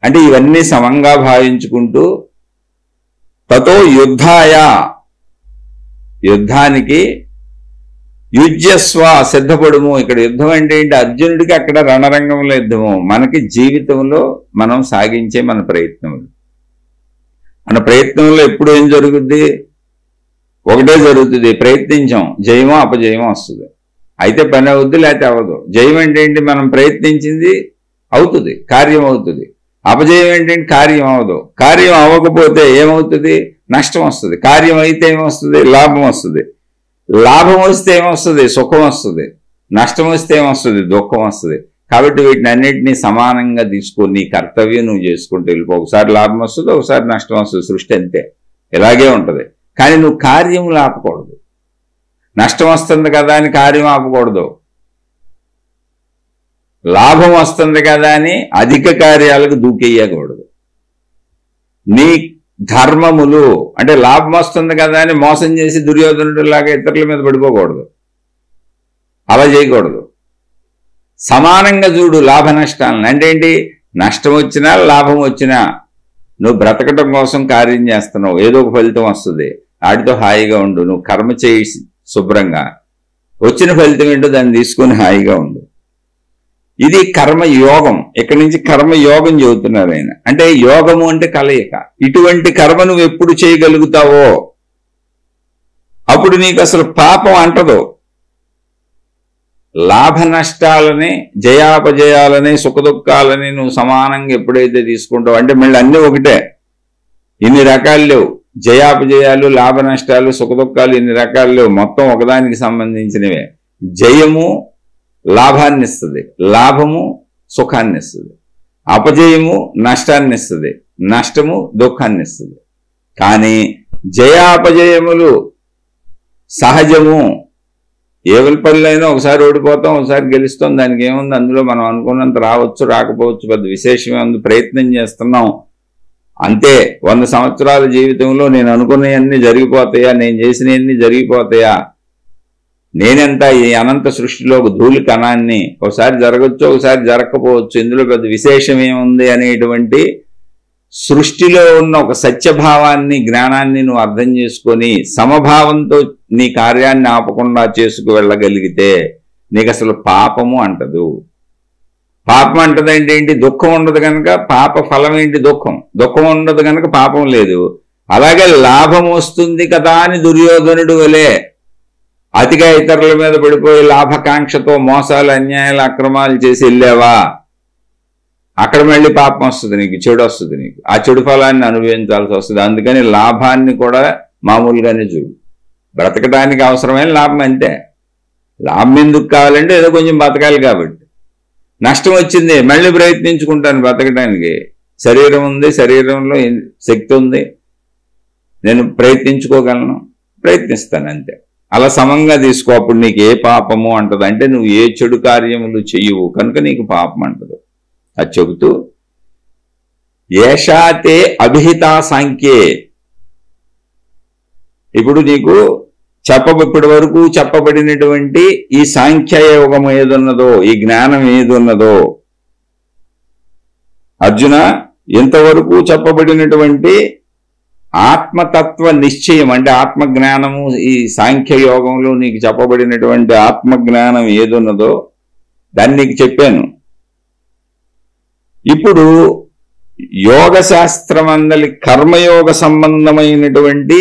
అంటే ఇవన్నీ సమంగా భావించుకుంటూ తతో యుద్ధాయ, యుద్ధానికి యుజ్యస్వ సిద్ధపడుము. ఇక్కడ యుద్ధం అంటే ఏంటి? అర్జునుడికి అక్కడ రణరంగంలో యుద్ధము, మనకి జీవితంలో మనం సాగించే మన ప్రయత్నములు. మన ప్రయత్నంలో ఎప్పుడు ఏం జరుగుద్ది? ఒకటే జరుగుతుంది, ప్రయత్నించాం, జయమో అపజయమో వస్తుంది. అయితే పని అవుద్ది, లేకపోతే అవ్వదు. జయం అంటే ఏంటి? మనం ప్రయత్నించింది అవుతుంది, కార్యం అవుతుంది. అపజయం ఏంటంటే కార్యం అవ్వదు. కార్యం అవ్వకపోతే ఏమవుతుంది? నష్టం వస్తుంది. కార్యం అయితే ఏమొస్తుంది? లాభం వస్తుంది. లాభం వస్తే ఏమొస్తుంది? సుఖం వస్తుంది. నష్టం వస్తే ఏమొస్తుంది? దుఃఖం వస్తుంది. కాబట్టి వీటిని అన్నింటినీ సమానంగా తీసుకొని నీ కర్తవ్యం నువ్వు చేసుకుంటూ వెళ్ళిపో. ఒకసారి లాభం వస్తుంది, ఒకసారి నష్టం వస్తుంది. సృష్టి అంతే, ఇలాగే ఉంటుంది. కానీ నువ్వు కార్యములు ఆపకూడదు. నష్టం వస్తుంది కదా అని కార్యం ఆపకూడదు. లాభం వస్తుంది కదా అని అధిక కార్యాలకు దూకేయకూడదు. నీ ధర్మములు అంటే లాభం వస్తుంది కదా అని మోసం చేసి దుర్యోధనుడిలాగా ఇతరుల మీద పడిపోకూడదు. అలా చేయకూడదు. సమానంగా చూడు లాభ నష్టాలను. అంటే ఏంటి? నష్టం వచ్చినా లాభం వచ్చినా నువ్వు బ్రతకటం కోసం కార్యం చేస్తున్నావు, ఏదో ఒక ఫలితం వస్తుంది, వాటితో హాయిగా ఉండు. నువ్వు కర్మ చేయి శుభ్రంగా, వచ్చిన ఫలితం ఏంటో దాన్ని తీసుకొని హాయిగా ఉండు. ఇది కర్మయోగం. ఇక్కడి నుంచి కర్మయోగం చెబుతున్నారు ఆయన. అంటే యోగము అంటే కలయిక. ఇటువంటి కర్మ నువ్వు ఎప్పుడు చేయగలుగుతావో అప్పుడు నీకు అసలు పాపం అంటదు. లాభ నష్టాలని, జయాపజయాలని, సుఖదుఖాలని నువ్వు సమానంగా ఎప్పుడైతే తీసుకుంటావు అంటే మళ్ళీ అన్నీ ఒకటే. ఇన్ని రకాలు లేవు. జయాపజయాలు, లాభ నష్టాలు, సుఖదుఖాలు ఇన్ని రకాలు లేవు. మొత్తం ఒకదానికి సంబంధించినవే. జయము లాభాన్ని ఇస్తుంది, లాభము సుఖాన్ని ఇస్తుంది, అపజయము నష్టాన్ని ఇస్తుంది, నష్టము దుఃఖాన్ని ఇస్తుంది. కానీ జయాపజయములు సహజము. ఏ పనులైనా ఒకసారి ఓడిపోతాం, ఒకసారి గెలుస్తాం, దానికి ఏముంది? అందులో మనం అనుకున్నంత రావచ్చు, రాకపోవచ్చు, పెద్ద విశేషమే ఉంది. ప్రయత్నం చేస్తున్నాం అంతే. 100 సంవత్సరాల జీవితంలో నేను అనుకున్నవన్నీ జరిగిపోతాయా? నేను చేసినవన్నీ జరిగిపోతాయా? నేనెంత ఈ అనంత సృష్టిలో ఒక ధూళి కణాన్ని. ఒకసారి జరగచ్చు, ఒకసారి జరగకపోవచ్చు. ఇందులో పెద్ద విశేషం ఏముంది అనేటువంటి సృష్టిలో ఉన్న ఒక సత్యభావాన్ని జ్ఞానాన్ని నువ్వు అర్థం చేసుకొని సమభావంతో నీ కార్యాన్ని ఆపకుండా చేసుకు వెళ్ళగలిగితే నీకు అసలు పాపము అంటదు. పాపం అంటదంటే ఏంటి? దుఃఖం ఉండదు కనుక పాప ఫలం ఏంటి? దుఃఖం. దుఃఖం ఉండదు కనుక పాపం లేదు. అలాగే లాభం వస్తుంది కదా అని దుర్యోధనుడు వలే అతిగా ఇతరుల మీద పడిపోయి లాభకాంక్షతో మోసాలు, అన్యాయాలు, అక్రమాలు చేసి వెళ్ళావా, అక్కడ మళ్ళీ పాపం వస్తుంది నీకు, చెడు వస్తుంది నీకు. ఆ చెడు ఫలాన్ని అనుభవించాల్సి వస్తుంది. అందుకని లాభాన్ని కూడా మామూలుగానే చూడు. బ్రతకడానికి అవసరమైన లాభం అంతే. లాభం ఎందుకు కావాలంటే ఏదో కొంచెం బతకాలి కాబట్టి. నష్టం వచ్చింది మళ్ళీ ప్రయత్నించుకుంటాను బతకడానికి. శరీరం ఉంది, శరీరంలో శక్తి ఉంది, నేను ప్రయత్నించుకోగలను, ప్రయత్నిస్తాను అంతే. అలా సమంగా తీసుకో. అప్పుడు నీకు ఏ పాపము అంటది అంటే నువ్వు ఏ చెడు కార్యములు చెయ్యవు కనుక నీకు పాపం అంటదు. అది చెబుతూ ఏషాతే అభిహితా సాంఖ్యే. ఇప్పుడు నీకు ఇప్పటి వరకు చెప్పబడినటువంటి ఈ సాంఖ్యయోగం ఏదున్నదో, ఈ జ్ఞానం ఏదున్నదో అర్జున, ఇంతవరకు చెప్పబడినటువంటి ఆత్మతత్వ నిశ్చయం అంటే ఆత్మజ్ఞానము, ఈ సాంఖ్యయోగంలో నీకు చెప్పబడినటువంటి ఆత్మజ్ఞానం ఏదున్నదో దాన్ని నీకు చెప్పాను. ఇప్పుడు యోగ శాస్త్రం అందలి కర్మయోగ సంబంధమైనటువంటి,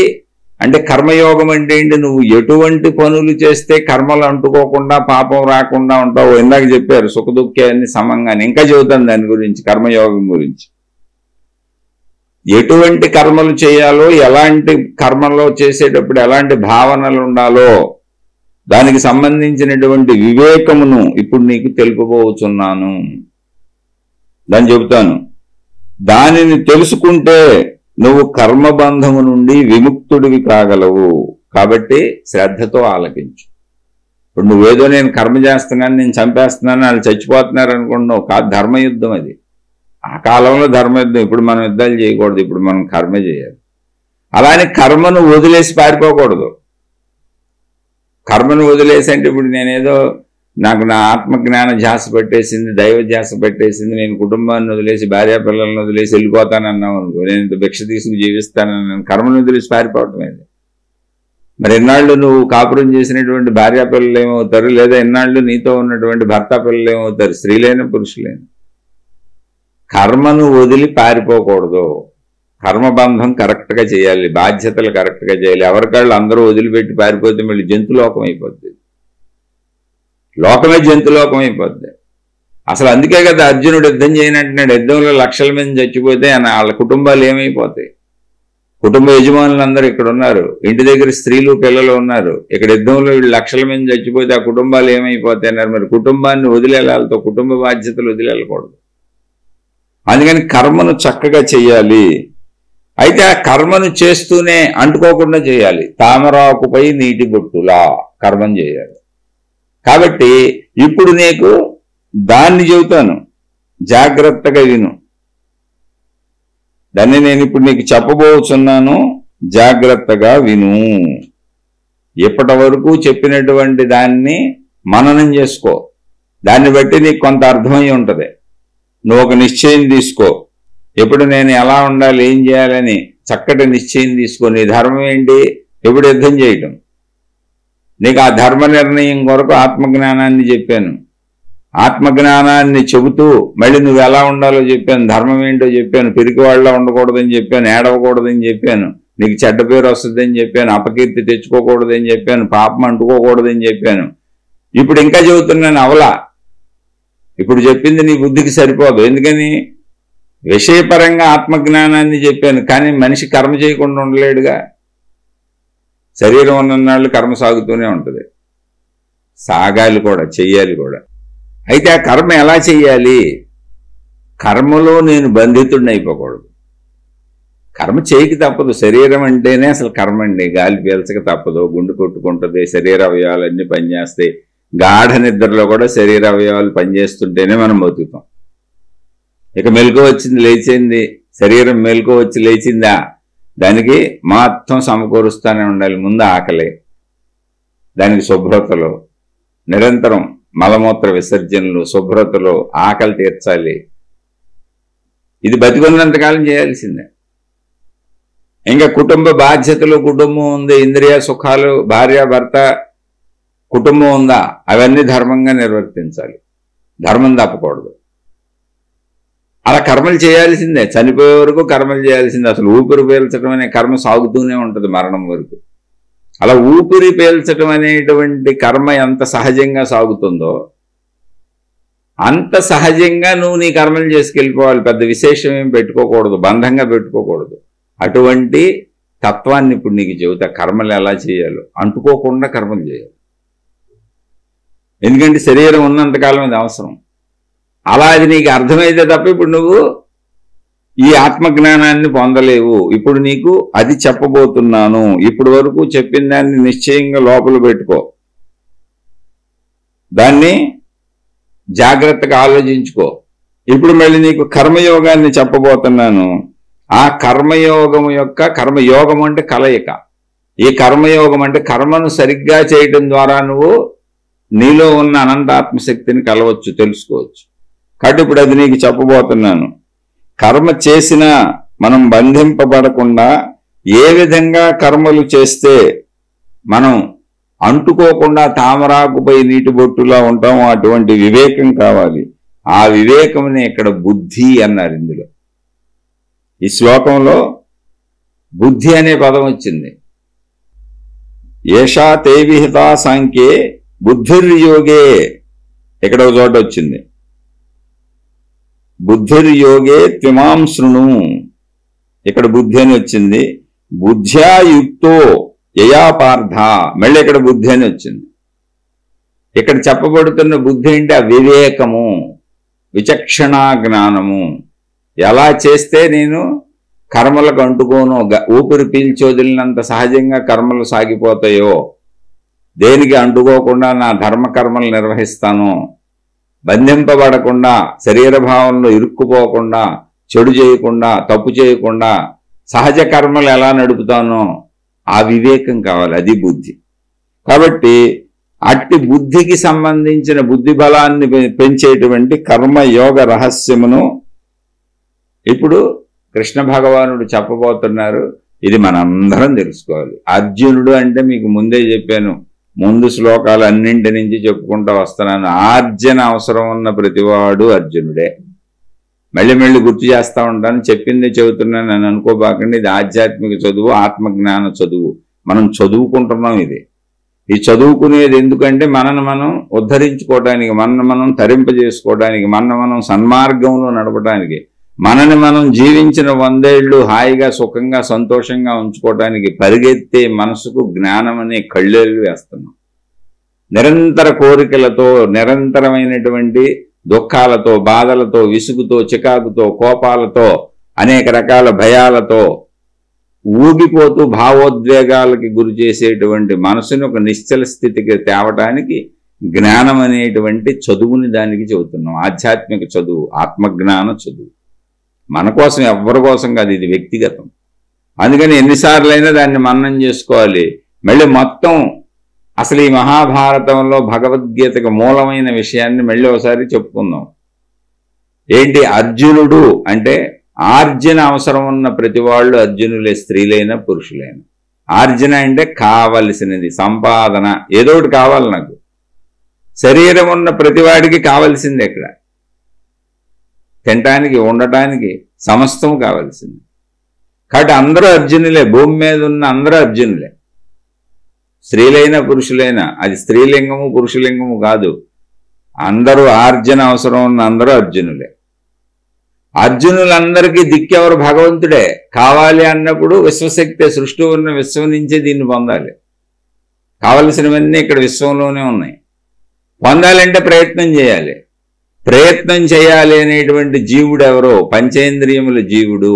అంటే కర్మయోగం అంటే ఏంటి? నువ్వు ఎటువంటి పనులు చేస్తే కర్మలు అంటుకోకుండా పాపం రాకుండా ఉంటావు. ఇందాక చెప్పారు సుఖ దుఃఖాన్ని సమంగానే. ఇంకా చెబుతాను దాని గురించి, కర్మయోగం గురించి. ఎటువంటి కర్మలు చేయాలో, ఎలాంటి కర్మలో చేసేటప్పుడు ఎలాంటి భావనలు ఉండాలో దానికి సంబంధించినటువంటి వివేకమును ఇప్పుడు నీకు తెలుపబోతున్నాను. దాన్ని చెబుతాను. దానిని తెలుసుకుంటే నువ్వు కర్మబంధము నుండి విముక్తుడివి కాగలవు. కాబట్టి శ్రద్ధతో ఆలకించు. ఇప్పుడు నువ్వేదో నేను కర్మ చేస్తున్నాను, నేను చంపేస్తున్నాను, వాళ్ళు చచ్చిపోతున్నారు అనుకుంటున్నావు. కాదు, ధర్మయుద్ధం అది. ఆ కాలంలో ధర్మయుద్ధం. ఇప్పుడు మనం యుద్ధాలు చేయకూడదు, ఇప్పుడు మనం కర్మ చేయాలి. అలానే కర్మను వదిలేసి పారిపోకూడదు. కర్మను వదిలేసి అంటే ఇప్పుడు నేనేదో నాకు నా ఆత్మజ్ఞాన ధ్యాస పెట్టేసింది, దైవ ధ్యాస పెట్టేసింది, నేను కుటుంబాన్ని వదిలేసి భార్యా పిల్లలను వదిలేసి వెళ్ళిపోతానన్నావు అనుకో, నేను ఇంత భిక్ష తీసుకుని జీవిస్తానన్నాను. కర్మను వదిలేసి పారిపోవటమేది. మరి ఎన్నాళ్ళు నువ్వు కాపురం చేసినటువంటి భార్యా పిల్లలు ఏమవుతారు? లేదా ఎన్నాళ్ళు నీతో ఉన్నటువంటి భర్త పిల్లలు ఏమవుతారు? స్త్రీలైన పురుషులైన. కర్మను వదిలి పారిపోకూడదు. కర్మబంధం కరెక్ట్గా చేయాలి, బాధ్యతలు కరెక్ట్గా చేయాలి. ఎవరికాళ్ళు అందరూ వదిలిపెట్టి పారిపోతే మళ్ళీ జంతులోకం అయిపోద్ది. లోకమే జంతులోకం అయిపోద్ది. అసలు అందుకే కదా అర్జునుడు యుద్ధం చేయనంటున్నాడు. యుద్ధంలో లక్షల మంది చచ్చిపోతే వాళ్ళ కుటుంబాలు ఏమైపోతాయి? కుటుంబ యజమానులందరూ ఇక్కడ ఉన్నారు, ఇంటి దగ్గర స్త్రీలు పిల్లలు ఉన్నారు. ఇక్కడ యుద్ధంలో వీళ్ళు లక్షల మంది చచ్చిపోతే ఆ కుటుంబాలు ఏమైపోతాయి అన్నారు. మరి కుటుంబాన్ని వదిలేళ్ళతో కుటుంబ బాధ్యతలు వదిలేళ్ళకూడదు. అందుకని కర్మను చక్కగా చెయ్యాలి. అయితే ఆ కర్మను చేస్తూనే అంటుకోకుండా చేయాలి. తామరాకుపై నీటి బొట్టులా కర్మం చేయాలి. కాబట్టి ఇప్పుడు నీకు దాన్ని చెబుతాను, జాగ్రత్తగా విను. దాన్ని నేను ఇప్పుడు నీకు చెప్పబోతున్నాను, జాగ్రత్తగా విను. ఇప్పటి వరకు చెప్పినటువంటి దాన్ని మననం చేసుకో. దాన్ని బట్టి నీకు కొంత అర్థమై ఉంటుంది. నువ్వు ఒక నిశ్చయం తీసుకో. ఎప్పుడు నేను ఎలా ఉండాలి, ఏం చేయాలని చక్కటి నిశ్చయం తీసుకో. నీ ధర్మం ఏంటి? ఎప్పుడు యుద్ధం చేయటం. నీకు ఆ ధర్మ నిర్ణయం కొరకు ఆత్మజ్ఞానాన్ని చెప్పాను. ఆత్మజ్ఞానాన్ని చెబుతూ మళ్ళీ నువ్వు ఎలా ఉండాలో చెప్పాను, ధర్మం ఏంటో చెప్పాను. పిరికివాళ్ళ ఉండకూడదని చెప్పాను, ఏడవకూడదని చెప్పాను, నీకు చెడ్డ పేరు వస్తుందని చెప్పాను, అపకీర్తి తెచ్చుకోకూడదని చెప్పాను, పాపం అంటుకోకూడదని చెప్పాను. ఇప్పుడు ఇంకా చెబుతున్నాను అవలా. ఇప్పుడు చెప్పింది నీ బుద్ధికి సరిపోదు. ఎందుకని? విషయపరంగా ఆత్మజ్ఞానాన్ని చెప్పాను, కానీ మనిషి కర్మ చేయకుండా ఉండలేడుగా. శరీరం ఉన్ననాళ్ళు కర్మ సాగుతూనే ఉంటుంది, సాగాలి కూడా, చెయ్యాలి కూడా. అయితే ఆ కర్మ ఎలా చెయ్యాలి? కర్మలో నేను బంధితుడిని అయిపోకూడదు. కర్మ చేయక తప్పదు. శరీరం అంటేనే అసలు కర్మ అండి. గాలి పీల్చక తప్పదు, గుండె కొట్టుకుంటుంది, శరీర అవయవాలన్నీ పనిచేస్తాయి. గాఢ నిద్రలో కూడా శరీర అవయవాలు పనిచేస్తుంటేనే మనం బతుకుతాం. ఇక మెలకువ వచ్చింది, లేచింది, శరీరం మెలకువ వచ్చి లేచిందా, దానికి మొత్తం సమకూరుస్తూనే ఉండాలి. ముందు ఆకలి, దానికి శుభ్రతలో నిరంతరం మలమూత్ర విసర్జనలు, శుభ్రతలో ఆకలి తీర్చాలి. ఇది బతికున్నంతకాలం చేయాల్సిందే. ఇంకా కుటుంబ బాధ్యతలు, కుటుంబం ఉంది, ఇంద్రియ సుఖాలు, భార్య భర్త, కుటుంబం ఉందా, అవన్నీ ధర్మంగా నిర్వర్తించాలి. ధర్మం తప్పకూడదు. అలా కర్మలు చేయాల్సిందే, చనిపోయే వరకు కర్మలు చేయాల్సిందే. అసలు ఊపిరి పీల్చడం అనే కర్మ సాగుతూనే ఉంటుంది మరణం వరకు. అలా ఊపిరి పీల్చడం అనేటువంటి కర్మ ఎంత సహజంగా సాగుతుందో అంత సహజంగా నువ్వు నీ కర్మలు చేసుకెళ్ళిపోవాలి. పెద్ద విశేషం ఏం పెట్టుకోకూడదు, బంధంగా పెట్టుకోకూడదు. అటువంటి తత్వాన్ని ఇప్పుడు నీకు చెబుతా. కర్మలు ఎలా చేయాలో, అంటుకోకుండా కర్మలు చేయాలి. ఎందుకంటే శరీరం ఉన్నంతకాలం అది అవసరం. అలా అది నీకు అర్థమైతే తప్ప ఇప్పుడు నువ్వు ఈ ఆత్మజ్ఞానాన్ని పొందలేవు. ఇప్పుడు నీకు అది చెప్పబోతున్నాను. ఇప్పుడు వరకు చెప్పిన దాన్ని నిశ్చయంగా లోపల పెట్టుకో, దాన్ని జాగ్రత్తగా ఆలోచించుకో. ఇప్పుడు మళ్ళీ నీకు కర్మయోగాన్ని చెప్పబోతున్నాను. ఆ కర్మయోగం యొక్క, కర్మయోగం అంటే కలయిక. ఈ కర్మయోగం అంటే కర్మను సరిగ్గా చేయడం ద్వారా నువ్వు నీలో ఉన్న అనంతాత్మశక్తిని కలవచ్చు, తెలుసుకోవచ్చు. కాబట్టి ఇప్పుడు అది నీకు చెప్పబోతున్నాను. కర్మ చేసినా మనం బంధింపబడకుండా ఏ విధంగా కర్మలు చేస్తే మనం అంటుకోకుండా తామరాకుపై నీటి బొట్టులా ఉంటామో అటువంటి వివేకం కావాలి. ఆ వివేకమునే ఇక్కడ బుద్ధి అన్నారు. ఇందులో ఈ శ్లోకంలో బుద్ధి అనే పదం వచ్చింది. ఏషా తే విహితా సాంఖ్యే బుద్ధిర్యోగే ఇక్కడ ఒక చోట వచ్చింది. బుద్ధిర్యోగే త్విమాం శృణు, ఇక్కడ బుద్ధి అని వచ్చింది. బుద్ధ్యా యుక్తో యయా పార్థ, మళ్ళీ ఇక్కడ బుద్ధి అని వచ్చింది. ఇక్కడ చెప్పబడుతున్న బుద్ధి అంటే ఆ వివేకము, విచక్షణా జ్ఞానము. ఎలా చేస్తే నేను కర్మలకు అంటుకోను, ఊపిరి పీల్చి వదిలినంత సహజంగా కర్మలు సాగిపోతాయో, దేనికి అంటుకోకుండా నా ధర్మకర్మలు నిర్వహిస్తాను, బంధింపబడకుండా, శరీర భావంలో ఇరుక్కుపోకుండా, చెడు చేయకుండా, తప్పు చేయకుండా సహజ కర్మలు ఎలా నడుపుతానో ఆ వివేకం కావాలి. అది బుద్ధి. కాబట్టి అట్టి బుద్ధికి సంబంధించిన బుద్ధి బలాన్ని పెంచేటువంటి కర్మయోగ రహస్యమును ఇప్పుడు కృష్ణ భగవానుడు చెప్పబోతున్నారు. ఇది మనందరం తెలుసుకోవాలి. అర్జునుడు అంటే మీకు ముందే చెప్పాను, ముందు శ్లోకాలు అన్నింటి నుంచి చెప్పుకుంటూ వస్తున్నాను. ఆర్జన అవసరం ఉన్న ప్రతివాడు అర్జునుడే. మళ్ళీ మళ్ళీ గుర్తు చేస్తూ ఉంటాను, చెప్పింది చెబుతున్నాను అని అనుకోబాకండి. ఇది ఆధ్యాత్మిక చదువు, ఆత్మజ్ఞాన చదువు. మనం చదువుకుంటున్నాం. ఈ చదువుకునేది ఎందుకంటే మనను మనం ఉద్ధరించుకోవడానికి, మనను మనం తరింపజేసుకోవడానికి, మనను మనం సన్మార్గంలో నడపడానికి, మనని మనం జీవించిన 100 ఏళ్ళు హాయిగా సుఖంగా సంతోషంగా ఉంచుకోవడానికి పరిగెత్తే మనసుకు జ్ఞానం అనే కళ్ళేళ్ళు వేస్తున్నాం. నిరంతర కోరికలతో, నిరంతరమైనటువంటి దుఃఖాలతో, బాధలతో, విసుగుతో, చికాకుతో, కోపాలతో, అనేక రకాల భయాలతో ఊగిపోతూ భావోద్వేగాలకి గురి చేసేటువంటి మనసుని ఒక నిశ్చల స్థితికి తేవటానికి జ్ఞానం అనేటువంటి చదువుని దానికి చెబుతున్నాం. ఆధ్యాత్మిక చదువు, ఆత్మజ్ఞాన చదువు. మన కోసం, ఎవరి కోసం కాదు, ఇది వ్యక్తిగతం. అందుకని ఎన్నిసార్లైనా దాన్ని మననం చేసుకోవాలి. మళ్ళీ మొత్తం అసలు ఈ మహాభారతంలో భగవద్గీతకు మూలమైన విషయాన్ని మళ్ళీ ఒకసారి చెప్పుకుందాం. ఏంటి అర్జునుడు అంటే? ఆర్జన అవసరం ఉన్న ప్రతి వాళ్ళు అర్జునులే, స్త్రీలైనా పురుషులైనా. ఆర్జన అంటే కావలసినది, సంపాదన. ఏదో ఒకటి కావాలి నాకు. శరీరం ఉన్న ప్రతివాడికి కావలసింది ఎక్కడ? తినటానికి, ఉండటానికి, సమస్తం కావలసింది. కాబట్టి అందరూ అర్జునులే, భూమి మీద ఉన్న అందరూ అర్జునులే, స్త్రీలైనా పురుషులైనా. అది స్త్రీలింగము పురుషులింగము కాదు, అందరూ ఆర్జన అవసరం ఉన్న అందరూ అర్జునులే. అర్జునులందరికీ దిక్కెవరు? భగవంతుడే. కావాలి అన్నప్పుడు విశ్వశక్తి, సృష్టి ఉన్న విశ్వం నుంచే దీన్ని పొందాలి. కావలసినవన్నీ ఇక్కడ విశ్వంలోనే ఉన్నాయి. పొందాలంటే ప్రయత్నం చేయాలి. ప్రయత్నం చేయాలి అనేటువంటి జీవుడు ఎవరో? పంచేంద్రియముల జీవుడు.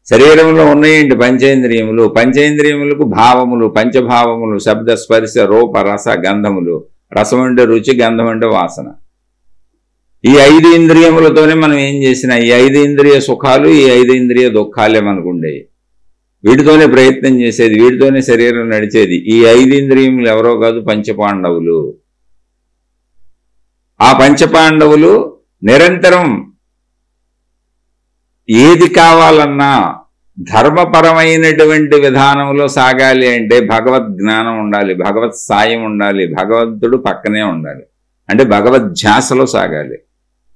శరీరంలో ఉన్నాయండి పంచేంద్రియములు. పంచేంద్రియములకు భావములు, పంచభావములు, శబ్ద స్పర్శ రూప రస గంధములు. రసం అంటే రుచి, గంధం అంటే వాసన. ఈ 5 ఇంద్రియములతోనే మనం ఏం చేసినా, ఈ 5 ఇంద్రియ సుఖాలు, ఈ 5 ఇంద్రియ దుఃఖాలే మనకుండేవి. వీటితోనే ప్రయత్నం చేసేది, వీటితోనే శరీరం నడిచేది. ఈ 5 ఇంద్రియములు ఎవరో కాదు, పంచపాండవులు. ఆ పంచపాండవులు నిరంతరం ఏది కావాలన్నా ధర్మపరమైనటువంటి విధానంలో సాగాలి అంటే భగవద్ జ్ఞానం ఉండాలి, భగవత్ సాయం ఉండాలి, భగవంతుడు పక్కనే ఉండాలి, అంటే భగవద్ధ్యాసలో సాగాలి.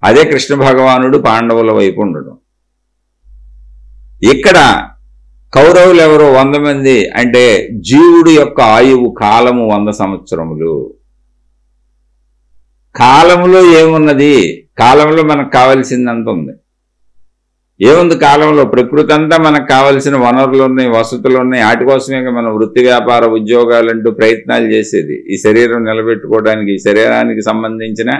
అదే కృష్ణ భగవానుడు పాండవుల వైపు ఉండడం. ఇక్కడ కౌరవులు ఎవరో 100 మంది, అంటే జీవుడు యొక్క ఆయువు కాలము 100 సంవత్సరములు. కాలములో ఏమున్నది? కాలంలో మనకు కావలసిందంత ఉంది. ఏముంది కాలంలో? ప్రకృతి అంతా మనకు కావలసిన వనరులు ఉన్నాయి, వసతులు ఉన్నాయి. వాటి కోసమే మనం వృత్తి వ్యాపార ఉద్యోగాలంటూ ప్రయత్నాలు చేసేది. ఈ శరీరం నిలబెట్టుకోవడానికి, ఈ శరీరానికి సంబంధించిన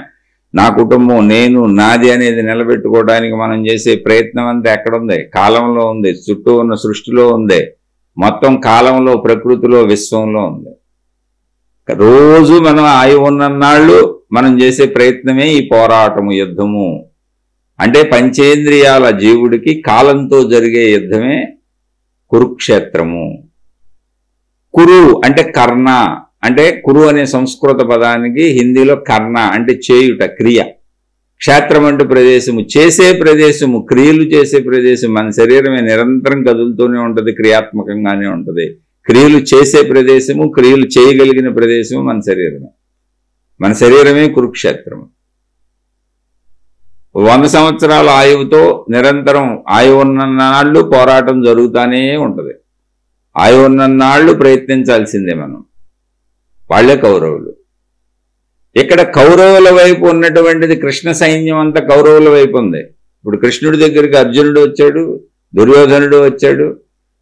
నా కుటుంబం, నేను, నాది అనేది నిలబెట్టుకోవడానికి మనం చేసే ప్రయత్నం అంతా ఎక్కడుంది? కాలంలో ఉంది, చుట్టూ ఉన్న సృష్టిలో ఉంది, మొత్తం కాలంలో, ప్రకృతిలో, విశ్వంలో ఉంది. రోజు మనం ఆయువు ఉన్నన్నాళ్ళు మనం చేసే ప్రయత్నమే ఈ పోరాటము, యుద్ధము. అంటే పంచేంద్రియాల జీవుడికి కాలంతో జరిగే యుద్ధమే కురుక్షేత్రము. కురు అంటే కర్ణ, అంటే కురు అనే సంస్కృత పదానికి హిందీలో కర్ణ అంటే చేయుట, క్రియ. క్షేత్రం అంటే ప్రదేశము, చేసే ప్రదేశము, క్రియలు చేసే ప్రదేశం. మన శరీరమే నిరంతరం కదులుతూనే ఉంటుంది, క్రియాత్మకంగానే ఉంటుంది. క్రియలు చేసే ప్రదేశము, క్రియలు చేయగలిగిన ప్రదేశము మన శరీరమే. మన శరీరమే కురుక్షేత్రము. 100 సంవత్సరాల ఆయువుతో నిరంతరం ఆయువు ఉన్ననాళ్ళు పోరాటం జరుగుతూనే ఉంటుంది. ఆయువు ఉన్ననాళ్ళు ప్రయత్నించాల్సిందే మనం. వాళ్లే కౌరవులు. ఇక్కడ కౌరవుల వైపు ఉన్నటువంటిది కృష్ణ సైన్యం అంతా కౌరవుల వైపు ఉంది. ఇప్పుడు కృష్ణుడి దగ్గరికి అర్జునుడు వచ్చాడు, దుర్యోధనుడు వచ్చాడు.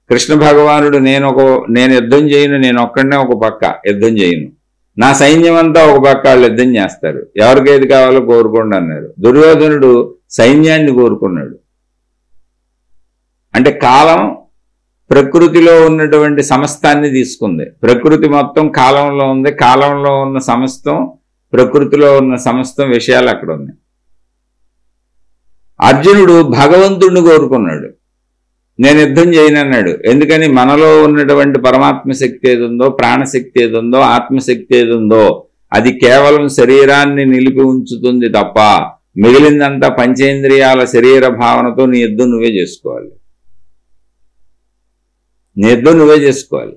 కృష్ణ భగవానుడు నేను యుద్ధం చేయను, నేను ఒక్కడనే ఒక పక్క యుద్ధం చేయను, నా సైన్యం అంతా ఒక పక్క వాళ్ళు యుద్ధం చేస్తారు, ఎవరికేది కావాలో కోరుకోండి అన్నారు. దుర్యోధనుడు సైన్యాన్ని కోరుకున్నాడు. అంటే కాలం ప్రకృతిలో ఉన్నటువంటి సమస్తాన్ని తీసుకుంది. ప్రకృతి మొత్తం కాలంలో ఉంది, కాలంలో ఉన్న సమస్తం ప్రకృతిలో ఉన్న సమస్తం విషయాలు అక్కడ ఉన్నాయి. అర్జునుడు భగవంతుడిని కోరుకున్నాడు, నేను యుద్ధం చేయనన్నాడు. ఎందుకని? మనలో ఉన్నటువంటి పరమాత్మ శక్తి ఏది ఉందో, ప్రాణశక్తి ఏది ఉందో, ఆత్మశక్తి ఏది ఉందో అది కేవలం శరీరాన్ని నిలిపి ఉంచుతుంది తప్ప మిగిలిందంతా పంచేంద్రియాల శరీర భావనతో నీ యుద్ధం నువ్వే చేసుకోవాలి. నీ యుద్ధం నువ్వే చేసుకోవాలి.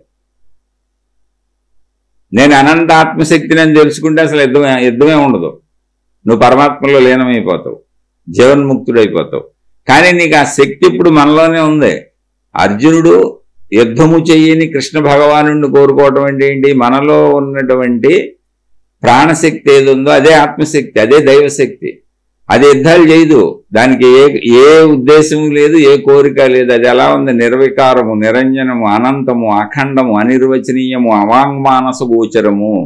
నేను అనంత ఆత్మశక్తిని అని తెలుసుకుంటే అసలు యుద్ధమే ఉండదు. నువ్వు పరమాత్మలో లీనమైపోతావు, జీవన్ముక్తుడైపోతావు. కానీ నీకు ఆ శక్తి ఇప్పుడు మనలోనే ఉంది. అర్జునుడు యుద్ధము చెయ్యని కృష్ణ భగవానుడిని కోరుకోవటం అంటే ఏంటి? మనలో ఉన్నటువంటి ప్రాణశక్తి ఏది ఉందో అదే ఆత్మశక్తి, అదే దైవశక్తి. అది యుద్ధాలు చేయదు, దానికి ఏ ఉద్దేశము లేదు, ఏ కోరిక లేదు. అది ఎలా ఉంది? నిర్వికారము, నిరంజనము, అనంతము, అఖండము, అనిర్వచనీయము, అవాంగ్మానస గోచరము.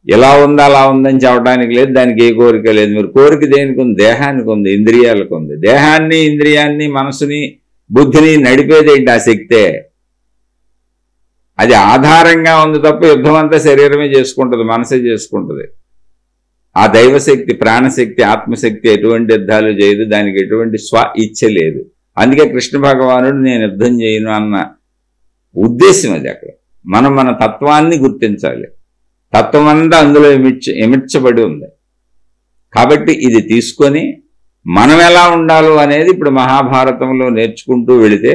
ఎలా ఉందా అలా ఉందని చెప్పడానికి లేదు, దానికి ఏ కోరిక లేదు. మీరు కోరిక దేనికి ఉంది? దేహానికి ఉంది, ఇంద్రియాలకు ఉంది. దేహాన్ని, ఇంద్రియాన్ని, మనసుని, బుద్ధిని నడిపేదేంటి? ఆ శక్తే. అది ఆధారంగా ఉంది తప్ప యుద్ధం అంతా శరీరమే చేసుకుంటుంది, మనసే చేసుకుంటుంది. ఆ దైవశక్తి, ప్రాణశక్తి, ఆత్మశక్తి ఎటువంటి యుద్ధాలు చేయదు, దానికి ఎటువంటి స్వ ఇచ్చ లేదు. అందుకే కృష్ణ భగవానుడు నేను యుద్ధం చేయను అన్న ఉద్దేశం అది. అక్కడ మనం మన తత్వాన్ని గుర్తించాలి. తత్వం అంతా అందులో ఎమిడ్చబడి ఉంది. కాబట్టి ఇది తీసుకొని మనం ఎలా ఉండాలో అనేది ఇప్పుడు మహాభారతంలో నేర్చుకుంటూ వెళితే,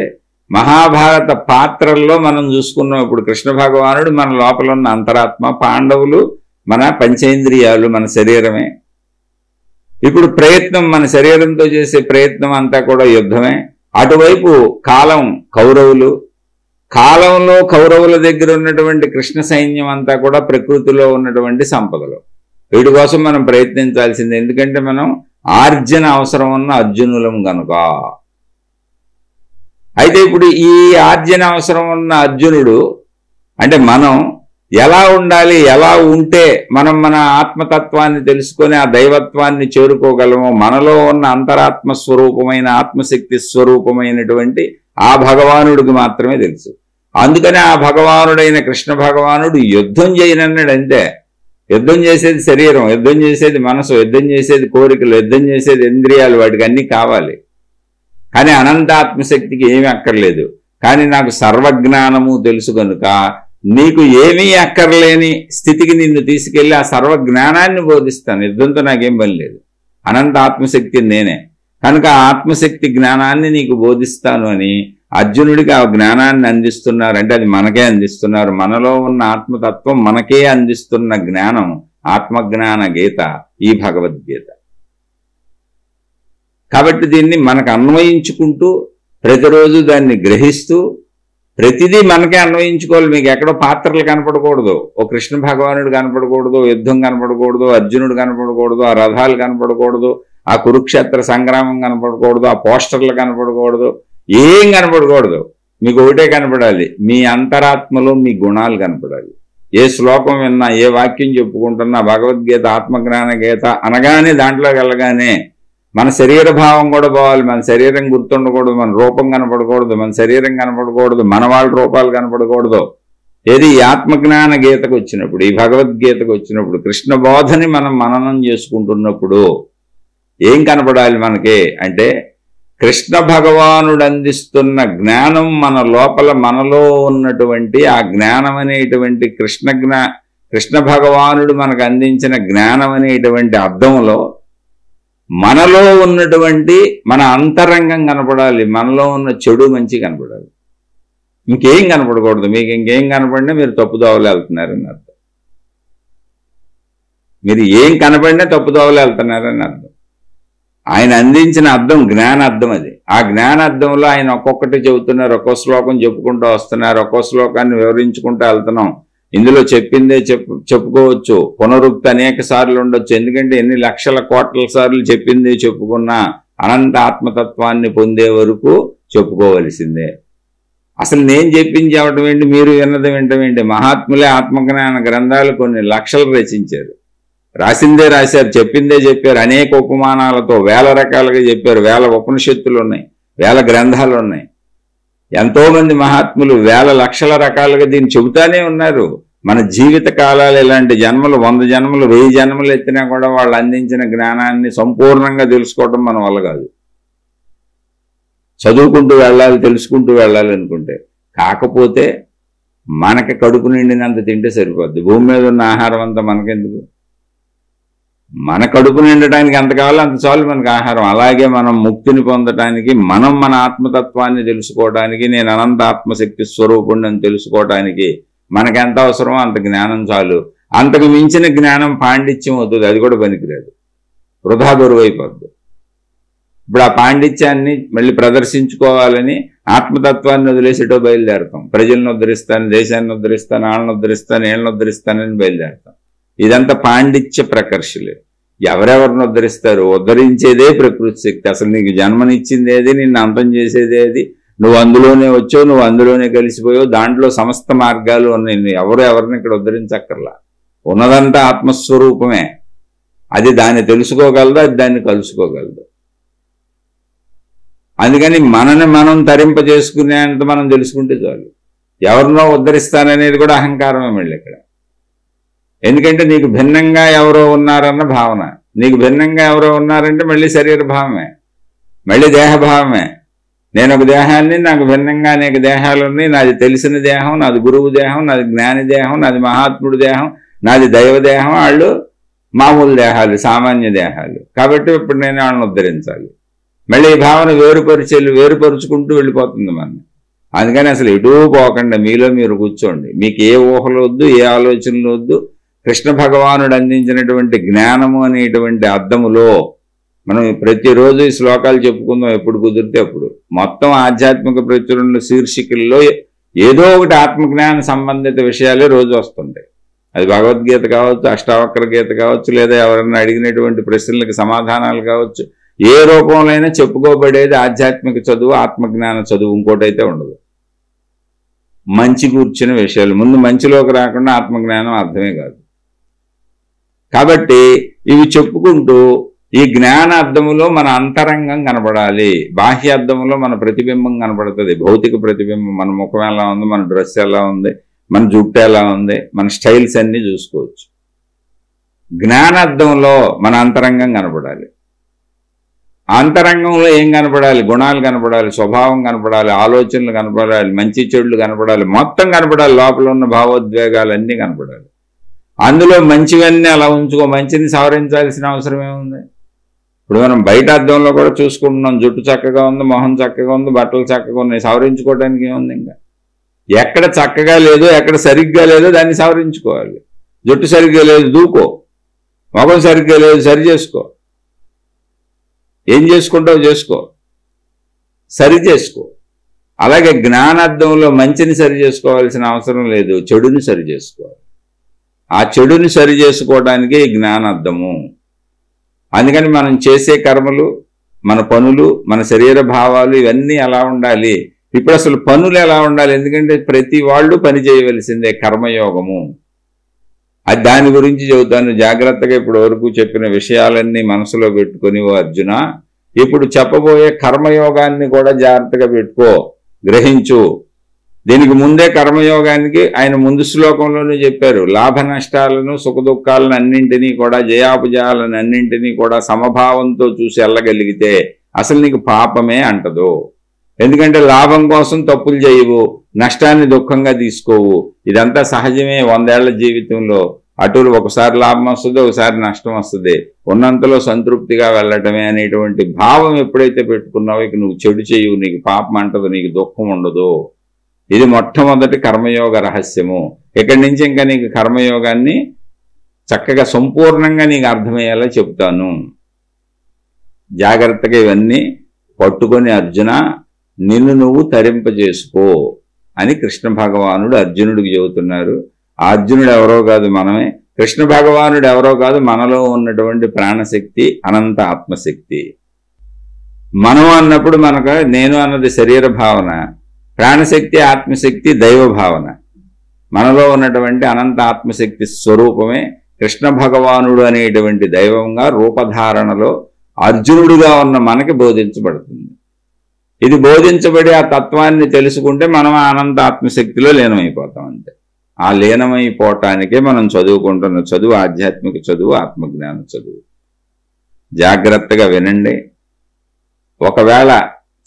మహాభారత పాత్రల్లో మనం చూసుకున్నాం. ఇప్పుడు కృష్ణ భగవానుడు మన లోపల ఉన్న అంతరాత్మ, పాండవులు మన పంచేంద్రియాలు, మన శరీరమే. ఇప్పుడు ప్రయత్నం, మన శరీరంతో చేసే ప్రయత్నం అంతా కూడా యుద్ధమే. అటువైపు కాలం కౌరవులు, కాలంలో కౌరవుల దగ్గర ఉన్నటువంటి కృష్ణ సైన్యం అంతా కూడా ప్రకృతిలో ఉన్నటువంటి సంపదలు. వీటి కోసం మనం ప్రయత్నించాల్సింది. ఎందుకంటే మనం ఆర్జన అవసరం ఉన్న అర్జునులం గనుక. అయితే ఇప్పుడు ఈ ఆర్జన అవసరం ఉన్న అర్జునుడు అంటే మనం ఎలా ఉండాలి, ఎలా ఉంటే మనం మన ఆత్మతత్వాన్ని తెలుసుకొని ఆ దైవత్వాన్ని చేరుకోగలమో, మనలో ఉన్న అంతరాత్మ స్వరూపమైన ఆత్మశక్తి స్వరూపమైనటువంటి ఆ భగవానుడికి మాత్రమే తెలుసు. అందుకనే ఆ భగవానుడైన కృష్ణ భగవానుడు యుద్ధం చేయనన్నాడు అంతే. యుద్ధం చేసేది శరీరం, యుద్ధం చేసేది మనసు, యుద్ధం చేసేది కోరికలు, యుద్ధం చేసేది ఇంద్రియాలు, వాటికి అన్నీ కావాలి. కానీ అనంత ఆత్మశక్తికి ఏమీ అక్కర్లేదు. కానీ నాకు సర్వజ్ఞానము తెలుసు కనుక నీకు ఏమీ అక్కర్లేని స్థితికి నిన్ను తీసుకెళ్లి ఆ సర్వజ్ఞానాన్ని బోధిస్తాను. యుద్ధంతో నాకేం పని లేదు, అనంత ఆత్మశక్తి నేనే. కనుక ఆత్మశక్తి జ్ఞానాన్ని నీకు బోధిస్తాను అని అర్జునుడికి ఆ జ్ఞానాన్ని అందిస్తున్నారు. అంటే అది మనకే అందిస్తున్నారు. మనలో ఉన్న ఆత్మతత్వం మనకే అందిస్తున్న జ్ఞానం ఆత్మజ్ఞాన గీత ఈ భగవద్గీత. కాబట్టి దీన్ని మనకు అన్వయించుకుంటూ ప్రతిరోజు దాన్ని గ్రహిస్తూ ప్రతిదీ మనకే అన్వయించుకోవాలి. మీకు ఎక్కడో పాత్రలు కనపడకూడదు, ఓ కృష్ణ భగవానుడు కనపడకూడదు, యుద్ధం కనపడకూడదు, అర్జునుడు కనపడకూడదు, ఆ రథాలు కనపడకూడదు, ఆ కురుక్షేత్ర సంగ్రామం కనపడకూడదు, ఆ పోస్టర్లు కనపడకూడదు, ఏం కనపడకూడదు. మీకు ఒకటే కనపడాలి, మీ అంతరాత్మలో మీ గుణాలు కనపడాలి. ఏ శ్లోకం విన్నా, ఏ వాక్యం చెప్పుకుంటున్నా, భగవద్గీత ఆత్మజ్ఞాన గీత అనగానే దాంట్లోకి వెళ్ళగానే మన శరీర భావం కూడా పోవాలి. మన శరీరం గుర్తుండకూడదు, మన రూపం కనపడకూడదు, మన శరీరం కనపడకూడదు, మన వాళ్ళ రూపాలు కనపడకూడదు. ఏది ఈ ఆత్మజ్ఞాన గీతకు వచ్చినప్పుడు, ఈ భగవద్గీతకు వచ్చినప్పుడు, కృష్ణ బోధని మనం మననం చేసుకుంటున్నప్పుడు ఏం కనపడాలి మనకి అంటే, కృష్ణ భగవానుడు అందిస్తున్న జ్ఞానం మన లోపల మనలో ఉన్నటువంటి ఆ జ్ఞానం అనేటువంటి కృష్ణ భగవానుడు మనకు అందించిన జ్ఞానం అనేటువంటి అర్థంలో మనలో ఉన్నటువంటి మన అంతరంగం కనపడాలి. మనలో ఉన్న చెడు మంచి కనపడాలి. ఇంకేం కనపడకూడదు. మీకు ఇంకేం కనపడినా మీరు తప్పుదోవలు వెళ్తున్నారని అర్థం. మీరు ఏం కనపడినా తప్పుదోవలు వెళ్తున్నారని అర్థం. ఆయన అందించిన అర్థం జ్ఞానార్థం. అది ఆ జ్ఞానార్థంలో ఆయన ఒక్కొక్కటి చెబుతున్నారు, ఒక్కో శ్లోకం చెప్పుకుంటూ వస్తున్నారు, ఒక్కో శ్లోకాన్ని వివరించుకుంటూ వెళ్తున్నాం. ఇందులో చెప్పిందే చెప్పుకోవచ్చు, పునరుక్తి అనేక సార్లు ఉండొచ్చు. ఎందుకంటే ఎన్ని లక్షల కోట్ల సార్లు చెప్పిందే చెప్పుకున్నా అనంత ఆత్మతత్వాన్ని పొందే వరకు చెప్పుకోవలసిందే. అసలు నేను చెప్పింది చెప్పడం ఏంటి, మీరు విన్నది వినటం ఏంటి? మహాత్ములే ఆత్మజ్ఞాన గ్రంథాలు కొన్ని లక్షలు రచించారు, రాసిందే రాశారు, చెప్పిందే చెప్పారు. అనేక ఉపమానాలతో వేల రకాలుగా చెప్పారు. వేల ఉపనిషత్తులు ఉన్నాయి, వేల గ్రంథాలు ఉన్నాయి. ఎంతోమంది మహాత్ములు వేల లక్షల రకాలుగా దీన్ని చెబుతానే ఉన్నారు. మన జీవిత కాలాలు ఇలాంటి జన్మలు 100 జన్మలు 1000 జన్మలు ఎత్తినా కూడా వాళ్ళు అందించిన జ్ఞానాన్ని సంపూర్ణంగా తెలుసుకోవడం మన వల్ల కాదు. చదువుకుంటూ వెళ్ళాలి, తెలుసుకుంటూ వెళ్ళాలి అనుకుంటే. కాకపోతే మనకి కడుపు నిండినంత తింటే సరిపోద్ది. భూమి మీద ఉన్న ఆహారం అంతా మనకెందుకు? మన కడుపు నిండటానికి ఎంత కావాలో అంత చాలు మనకు ఆహారం. అలాగే మనం ముక్తిని పొందటానికి, మనం మన ఆత్మతత్వాన్ని తెలుసుకోవడానికి, నేను అనంత ఆత్మశక్తి స్వరూపుణ్ణి అని తెలుసుకోవటానికి మనకెంత అవసరమో అంత జ్ఞానం చాలు. అంతకు మించిన జ్ఞానం పాండిత్యం అవుతుంది, అది కూడా పనికిరాదు, వృధా బరువైపోద్ది. ఇప్పుడు ఆ పాండిత్యాన్ని మళ్ళీ ప్రదర్శించుకోవాలని ఆత్మతత్వాన్ని వదిలేసేటో బయలుదేరుతాం. ప్రజలను ఉద్ధరిస్తాను, దేశాన్ని ఉద్ధరిస్తాను, వాళ్ళని ఉద్ధరిస్తాను, వీళ్ళని ఉద్ధరిస్తానని బయలుదేరుతాం. ఇదంతా పాండిత్య ప్రకర్షలే. ఎవరెవరిని ఉద్ధరిస్తారు? ఉద్ధరించేదే ప్రకృతి శక్తి. అసలు నీకు జన్మనిచ్చింది ఏది, నిన్ను అంతం చేసేది ఏది? నువ్వు అందులోనే వచ్చావు, నువ్వు అందులోనే కలిసిపోయావు. దాంట్లో సమస్త మార్గాలు ఉన్నాయి. ఎవరిని ఇక్కడ ఉద్ధరించక్కర్లా. ఉన్నదంతా ఆత్మస్వరూపమే. అది దాన్ని తెలుసుకోగలదు, అది దాన్ని కలుసుకోగలదు. అందుకని మనని మనం తరింపజేసుకునేంత మనం తెలుసుకుంటే చాలు. ఎవరినో ఉద్ధరిస్తాననేది కూడా అహంకారమే మళ్ళీ ఇక్కడ. ఎందుకంటే నీకు భిన్నంగా ఎవరో ఉన్నారన్న భావన. నీకు భిన్నంగా ఎవరో ఉన్నారంటే మళ్ళీ శరీర భావమే, మళ్ళీ దేహభావమే. నేను ఒక దేహాన్ని, నాకు భిన్నంగా అనేక దేహాలు ఉన్నాయి. నాది తెలిసిన దేహం, నాది గురువు దేహం, నాది జ్ఞాని దేహం, నాది మహాత్ముడు దేహం, నాది దైవదేహం. వాళ్ళు మామూలు దేహాలు, సామాన్య దేహాలు. కాబట్టి ఇప్పుడు నేను వాళ్ళని ఉద్ధరించాలి. మళ్ళీ ఈ భావన వేరుపరుచుకుంటూ వెళ్ళిపోతుంది మనం. అందుకని అసలు ఎటూ పోకుండా మీలో మీరు కూర్చోండి. మీకు ఏ ఊహలు వద్దు, ఏ ఆలోచనలు వద్దు. కృష్ణ భగవానుడు అందించినటువంటి జ్ఞానము అనేటువంటి అర్థములో మనం ప్రతిరోజు ఈ శ్లోకాలు చెప్పుకుందాం, ఎప్పుడు కుదిరితే అప్పుడు. మొత్తం ఆధ్యాత్మిక ప్రచురణ శీర్షికల్లో ఏదో ఒకటి ఆత్మజ్ఞాన సంబంధిత విషయాలే రోజు వస్తుంటాయి. అది భగవద్గీత కావచ్చు, అష్టావక్ర గీత కావచ్చు, లేదా ఎవరన్నా అడిగినటువంటి ప్రశ్నలకు సమాధానాలు కావచ్చు. ఏ రూపంలో చెప్పుకోబడేది ఆధ్యాత్మిక చదువు, ఆత్మజ్ఞాన చదువు. ఇంకోటైతే ఉండదు. మంచి కూర్చున్న విషయాలు. ముందు మంచిలోకి రాకుండా ఆత్మజ్ఞానం అర్థమే కాదు. కాబట్టి ఇవి చెప్పుకుంటూ ఈ జ్ఞాన అర్థములో మన అంతరంగం కనపడాలి, బాహ్య అర్థములో మన ప్రతిబింబం కనపడుతుంది. భౌతిక ప్రతిబింబం, మన ముఖం ఎలా ఉంది, మన డ్రెస్ ఎలా ఉంది, మన జుట్టు ఎలా ఉంది, మన స్టైల్స్ అన్నీ చూసుకోవచ్చు. జ్ఞానార్థంలో మన అంతరంగం కనపడాలి. అంతరంగంలో ఏం కనపడాలి? గుణాలు కనపడాలి, స్వభావం కనపడాలి, ఆలోచనలు కనపడాలి, మంచి చెడులు కనపడాలి, మొత్తం కనపడాలి. లోపల ఉన్న భావోద్వేగాలన్నీ కనపడాలి. అందులో మంచివన్నీ అలా ఉంచుకో. మంచిని సవరించాల్సిన అవసరం ఏముంది? ఇప్పుడు మనం బయట అద్దంలో కూడా చూసుకుంటున్నాం, జుట్టు చక్కగా ఉంది, మొహం చక్కగా ఉంది, బట్టలు చక్కగా ఉన్నాయి, సవరించుకోవడానికి ఏముంది? ఇంకా ఎక్కడ చక్కగా లేదో, ఎక్కడ సరిగ్గా లేదో దాన్ని సవరించుకోవాలి. జుట్టు సరిగ్గా లేదు దూకో, మొహం సరిగ్గా లేదు సరి చేసుకో, ఏం చేసుకుంటావు చేసుకో, సరి చేసుకో. అలాగే జ్ఞానార్థంలో మంచిని సరి చేసుకోవాల్సిన అవసరం లేదు, చెడుని సరి చేసుకోవాలి. ఆ చెడుని సరి చేసుకోవడానికే ఈ జ్ఞానార్థము. అందుకని మనం చేసే కర్మలు, మన పనులు, మన శరీర భావాలు ఇవన్నీ ఎలా ఉండాలి? ఇప్పుడు అసలు పనులు ఎలా ఉండాలి? ఎందుకంటే ప్రతి వాళ్ళు పని చేయవలసిందే, కర్మయోగము. అది దాని గురించి చెబుతాను జాగ్రత్తగా. ఇప్పుడు వరకు చెప్పిన విషయాలన్నీ మనసులో పెట్టుకొని ఓ అర్జున, ఇప్పుడు చెప్పబోయే కర్మయోగాన్ని కూడా జాగ్రత్తగా పెట్టుకో, గ్రహించు. దీనికి ముందే కర్మయోగానికి ఆయన ముందు శ్లోకంలోనే చెప్పారు, లాభ నష్టాలను, సుఖ దుఃఖాలను అన్నింటినీ కూడా, జయాపజయాలను అన్నింటినీ కూడా సమభావంతో చూసి వెళ్ళగలిగితే అసలు నీకు పాపమే అంటదు. ఎందుకంటే లాభం కోసం తప్పులు చేయవు, నష్టాన్ని దుఃఖంగా తీసుకోవు. ఇదంతా సహజమే 100 ఏళ్ల జీవితంలో. అటులు ఒకసారి లాభం వస్తుంది, ఒకసారి నష్టం వస్తుంది. ఉన్నంతలో సంతృప్తిగా వెళ్ళటమే అనేటువంటి భావం ఎప్పుడైతే పెట్టుకున్నావో ఇక నువ్వు చెడు చేయవు, నీకు పాపం అంటదు, నీకు దుఃఖం ఉండదు. ఇది మొట్టమొదటి కర్మయోగ రహస్యము. ఇక్కడి నుంచి ఇంకా నీకు కర్మయోగాన్ని చక్కగా సంపూర్ణంగా నీకు అర్థమయ్యేలా చెప్తాను. జాగ్రత్తగా ఇవన్నీ పట్టుకొని అర్జున నిన్ను నువ్వు తరింపజేసుకో అని కృష్ణ భగవానుడు అర్జునుడికి చెబుతున్నారు. ఆ అర్జునుడు ఎవరో కాదు మనమే, కృష్ణ భగవానుడు ఎవరో కాదు, మనలో ఉన్నటువంటి ప్రాణశక్తి, అనంత ఆత్మశక్తి. మనం అన్నప్పుడు మనకు నేను అన్నది శరీర భావన, ప్రాణశక్తి ఆత్మశక్తి దైవ భావన. మనలో ఉన్నటువంటి అనంత ఆత్మశక్తి స్వరూపమే కృష్ణ భగవానుడు అనేటువంటి దైవంగా రూపధారణలో అర్జునుడిగా ఉన్న మనకి బోధించబడుతుంది. ఇది బోధించబడి ఆ తత్వాన్ని తెలుసుకుంటే మనం అనంత ఆత్మశక్తిలో లీనమైపోతాం. అంతే. ఆ లీనమైపోవటానికే మనం చదువుకుంటున్న చదువు ఆధ్యాత్మిక చదువు, ఆత్మజ్ఞాన చదువు. జాగ్రత్తగా వినండి. ఒకవేళ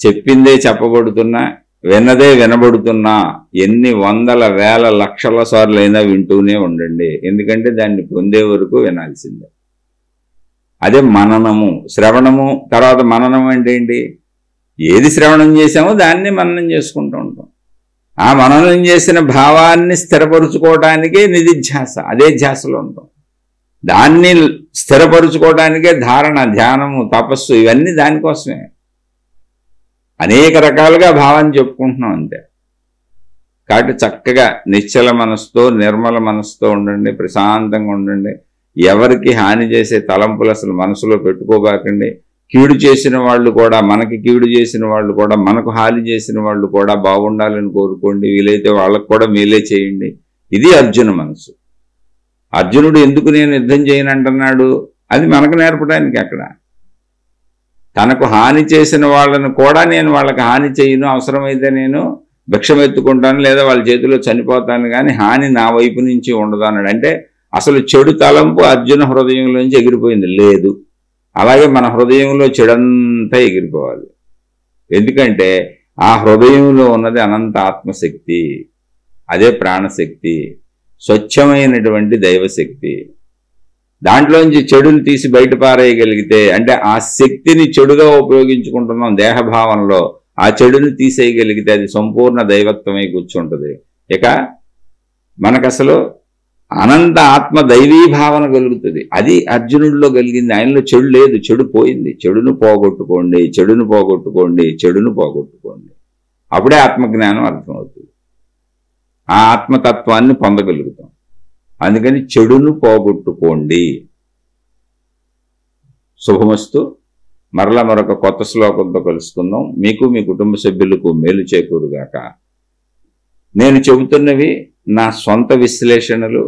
చెప్పిందే చెప్పబడుతున్నా, విన్నదే వినబడుతున్నా, ఎన్ని వందల వేల లక్షల సార్లైనా వింటూనే ఉండండి. ఎందుకంటే దాన్ని పొందే వరకు వినాల్సిందే. అదే మననము. శ్రవణము తర్వాత మననం అంటే ఏంటి? ఏది శ్రవణం చేశామో దాన్ని మననం చేసుకుంటూ ఉంటాం. ఆ మననం చేసిన భావాన్ని స్థిరపరుచుకోవటానికే నిధిధ్యాస, అదే ధ్యాసలో ఉంటాం. దాన్ని స్థిరపరుచుకోవటానికే ధారణ, ధ్యానము, తపస్సు ఇవన్నీ దానికోసమే. అనేక రకాలుగా భావాన్ని చెప్పుకుంటున్నాం అంతే. కాబట్టి చక్కగా నిశ్చల మనసుతో, నిర్మల మనసుతో ఉండండి, ప్రశాంతంగా ఉండండి. ఎవరికి హాని చేసే తలంపులు అసలు మనసులో పెట్టుకోబాకండి. కీడు చేసిన వాళ్ళు కూడా, మనకి కీడు చేసిన వాళ్ళు కూడా, మనకు హాని చేసిన వాళ్ళు కూడా బాగుండాలని కోరుకోండి. వీలైతే వాళ్ళకు కూడా మేలే చేయండి. ఇది అర్జున మనసు. అర్జునుడు ఎందుకు నేను యుద్ధం చేయను అంటున్నాడు? అది మనకు నేర్పడానికి. అక్కడ తనకు హాని చేసిన వాళ్ళను కూడా నేను వాళ్ళకి హాని చేయను, అవసరమైతే నేను భిక్షమెత్తుకుంటాను లేదా వాళ్ళ చేతిలో చనిపోతాను, కానీ హాని నా వైపు నుంచి ఉండదు అన్నాడు. అంటే అసలు చెడు తలంపు అర్జున హృదయంలోంచి ఎగిరిపోయింది లేదు. అలాగే మన హృదయంలో చెడంతా ఎగిరిపోవాలి. ఎందుకంటే ఆ హృదయంలో ఉన్నది అనంత ఆత్మశక్తి, అదే ప్రాణశక్తి, స్వచ్ఛమైనటువంటి దైవశక్తి. దాంట్లోంచి చెడుని తీసి బయట పారేయగలిగితే, అంటే ఆ శక్తిని చెడుగా ఉపయోగించుకుంటున్నాం దేహభావనలో, ఆ చెడుని తీసేయగలిగితే అది సంపూర్ణ దైవత్వమై కూర్చుంటుంది. ఇక మనకసలు అనంత ఆత్మ దైవీ భావన కలుగుతుంది. అది అర్జునుడిలో కలిగింది. ఆయనలో చెడు లేదు, చెడు పోయింది. చెడును పోగొట్టుకోండి, చెడును పోగొట్టుకోండి, చెడును పోగొట్టుకోండి. అప్పుడే ఆత్మజ్ఞానం అర్థమవుతుంది. ఆ ఆత్మతత్వాన్ని పొందగలుగుతాం. అందుకని చెడును పోగొట్టుకోండి. శుభమస్తు. మరలా మరొక కొత్త శ్లోకంతో కలుసుకుందాం. మీకు మీ కుటుంబ సభ్యులకు మేలు చేకూరుగాక. నేను చెబుతున్నవి నా సొంత విశ్లేషణలు.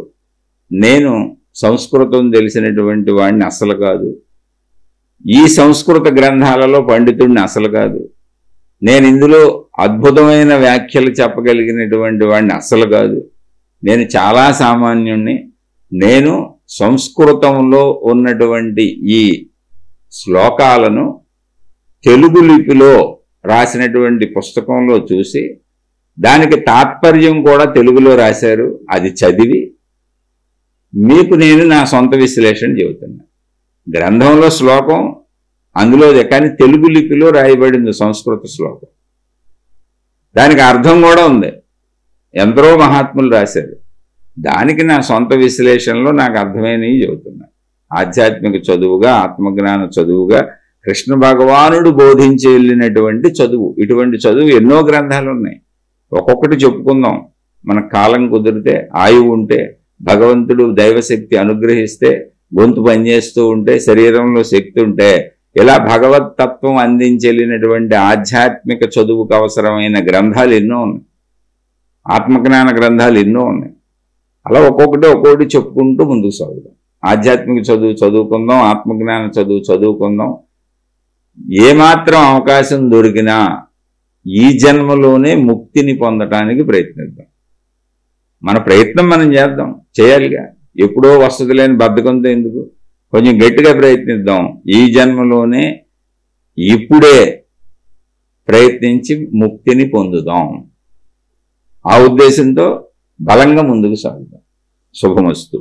నేను సంస్కృతం తెలిసినటువంటి వాడిని అసలు కాదు. ఈ సంస్కృత గ్రంథాలలో పండితుడిని అసలు కాదు. నేను ఇందులో అద్భుతమైన వ్యాఖ్యలు చెప్పగలిగినటువంటి వాడిని అసలు కాదు. నేను చాలా సామాన్యుణ్ణి. నేను సంస్కృతంలో ఉన్నటువంటి ఈ శ్లోకాలను తెలుగు లిపిలో రాసినటువంటి పుస్తకంలో చూసి, దానికి తాత్పర్యం కూడా తెలుగులో రాశారు, అది చదివి మీకు నేను నా సొంత విశ్లేషణ చెబుతున్నా. గ్రంథంలో శ్లోకం అందులోదే, కానీ తెలుగు లిపిలో రాయబడింది సంస్కృత శ్లోకం. దానికి అర్థం కూడా ఉంది, ఎందరో మహాత్ములు రాశారు. దానికి నా సొంత విశ్లేషణలో నాకు అర్థమైనవి చెబుతున్నా. ఆధ్యాత్మిక చదువుగా, ఆత్మజ్ఞాన చదువుగా, కృష్ణ భగవానుడు బోధించి వెళ్ళినటువంటి చదువు. ఇటువంటి చదువు ఎన్నో గ్రంథాలు ఉన్నాయి, ఒక్కొక్కటి చెప్పుకుందాం. మన కాలం కుదిరితే, ఆయువు ఉంటే, భగవంతుడు దైవశక్తి అనుగ్రహిస్తే, గొంతు పనిచేస్తూ ఉంటే, శరీరంలో శక్తి ఉంటే, ఇలా భగవత్ తత్వం అందించెళ్ళినటువంటి ఆధ్యాత్మిక చదువుకు అవసరమైన గ్రంథాలు ఎన్నో ఉన్నాయి, ఆత్మజ్ఞాన గ్రంథాలు ఎన్నో ఉన్నాయి. అలా ఒక్కొక్కటి చెప్పుకుంటూ ముందుకు సాగుదాం. ఆధ్యాత్మిక చదువు చదువుకుందాం, ఆత్మజ్ఞాన చదువు చదువుకుందాం. ఏమాత్రం అవకాశం దొరికినా ఈ జన్మలోనే ముక్తిని పొందటానికి ప్రయత్నిద్దాం. మన ప్రయత్నం మనం చేద్దాం, చేయాలిగా. ఎప్పుడో వసతి లేని బద్ధకంతో ఎందుకు, కొంచెం గట్టిగా ప్రయత్నిద్దాం. ఈ జన్మలోనే ఇప్పుడే ప్రయత్నించి ముక్తిని పొందుదాం. ఆ ఉద్దేశంతో బలంగా ముందుకు సాగుదాం. శుభమస్తు.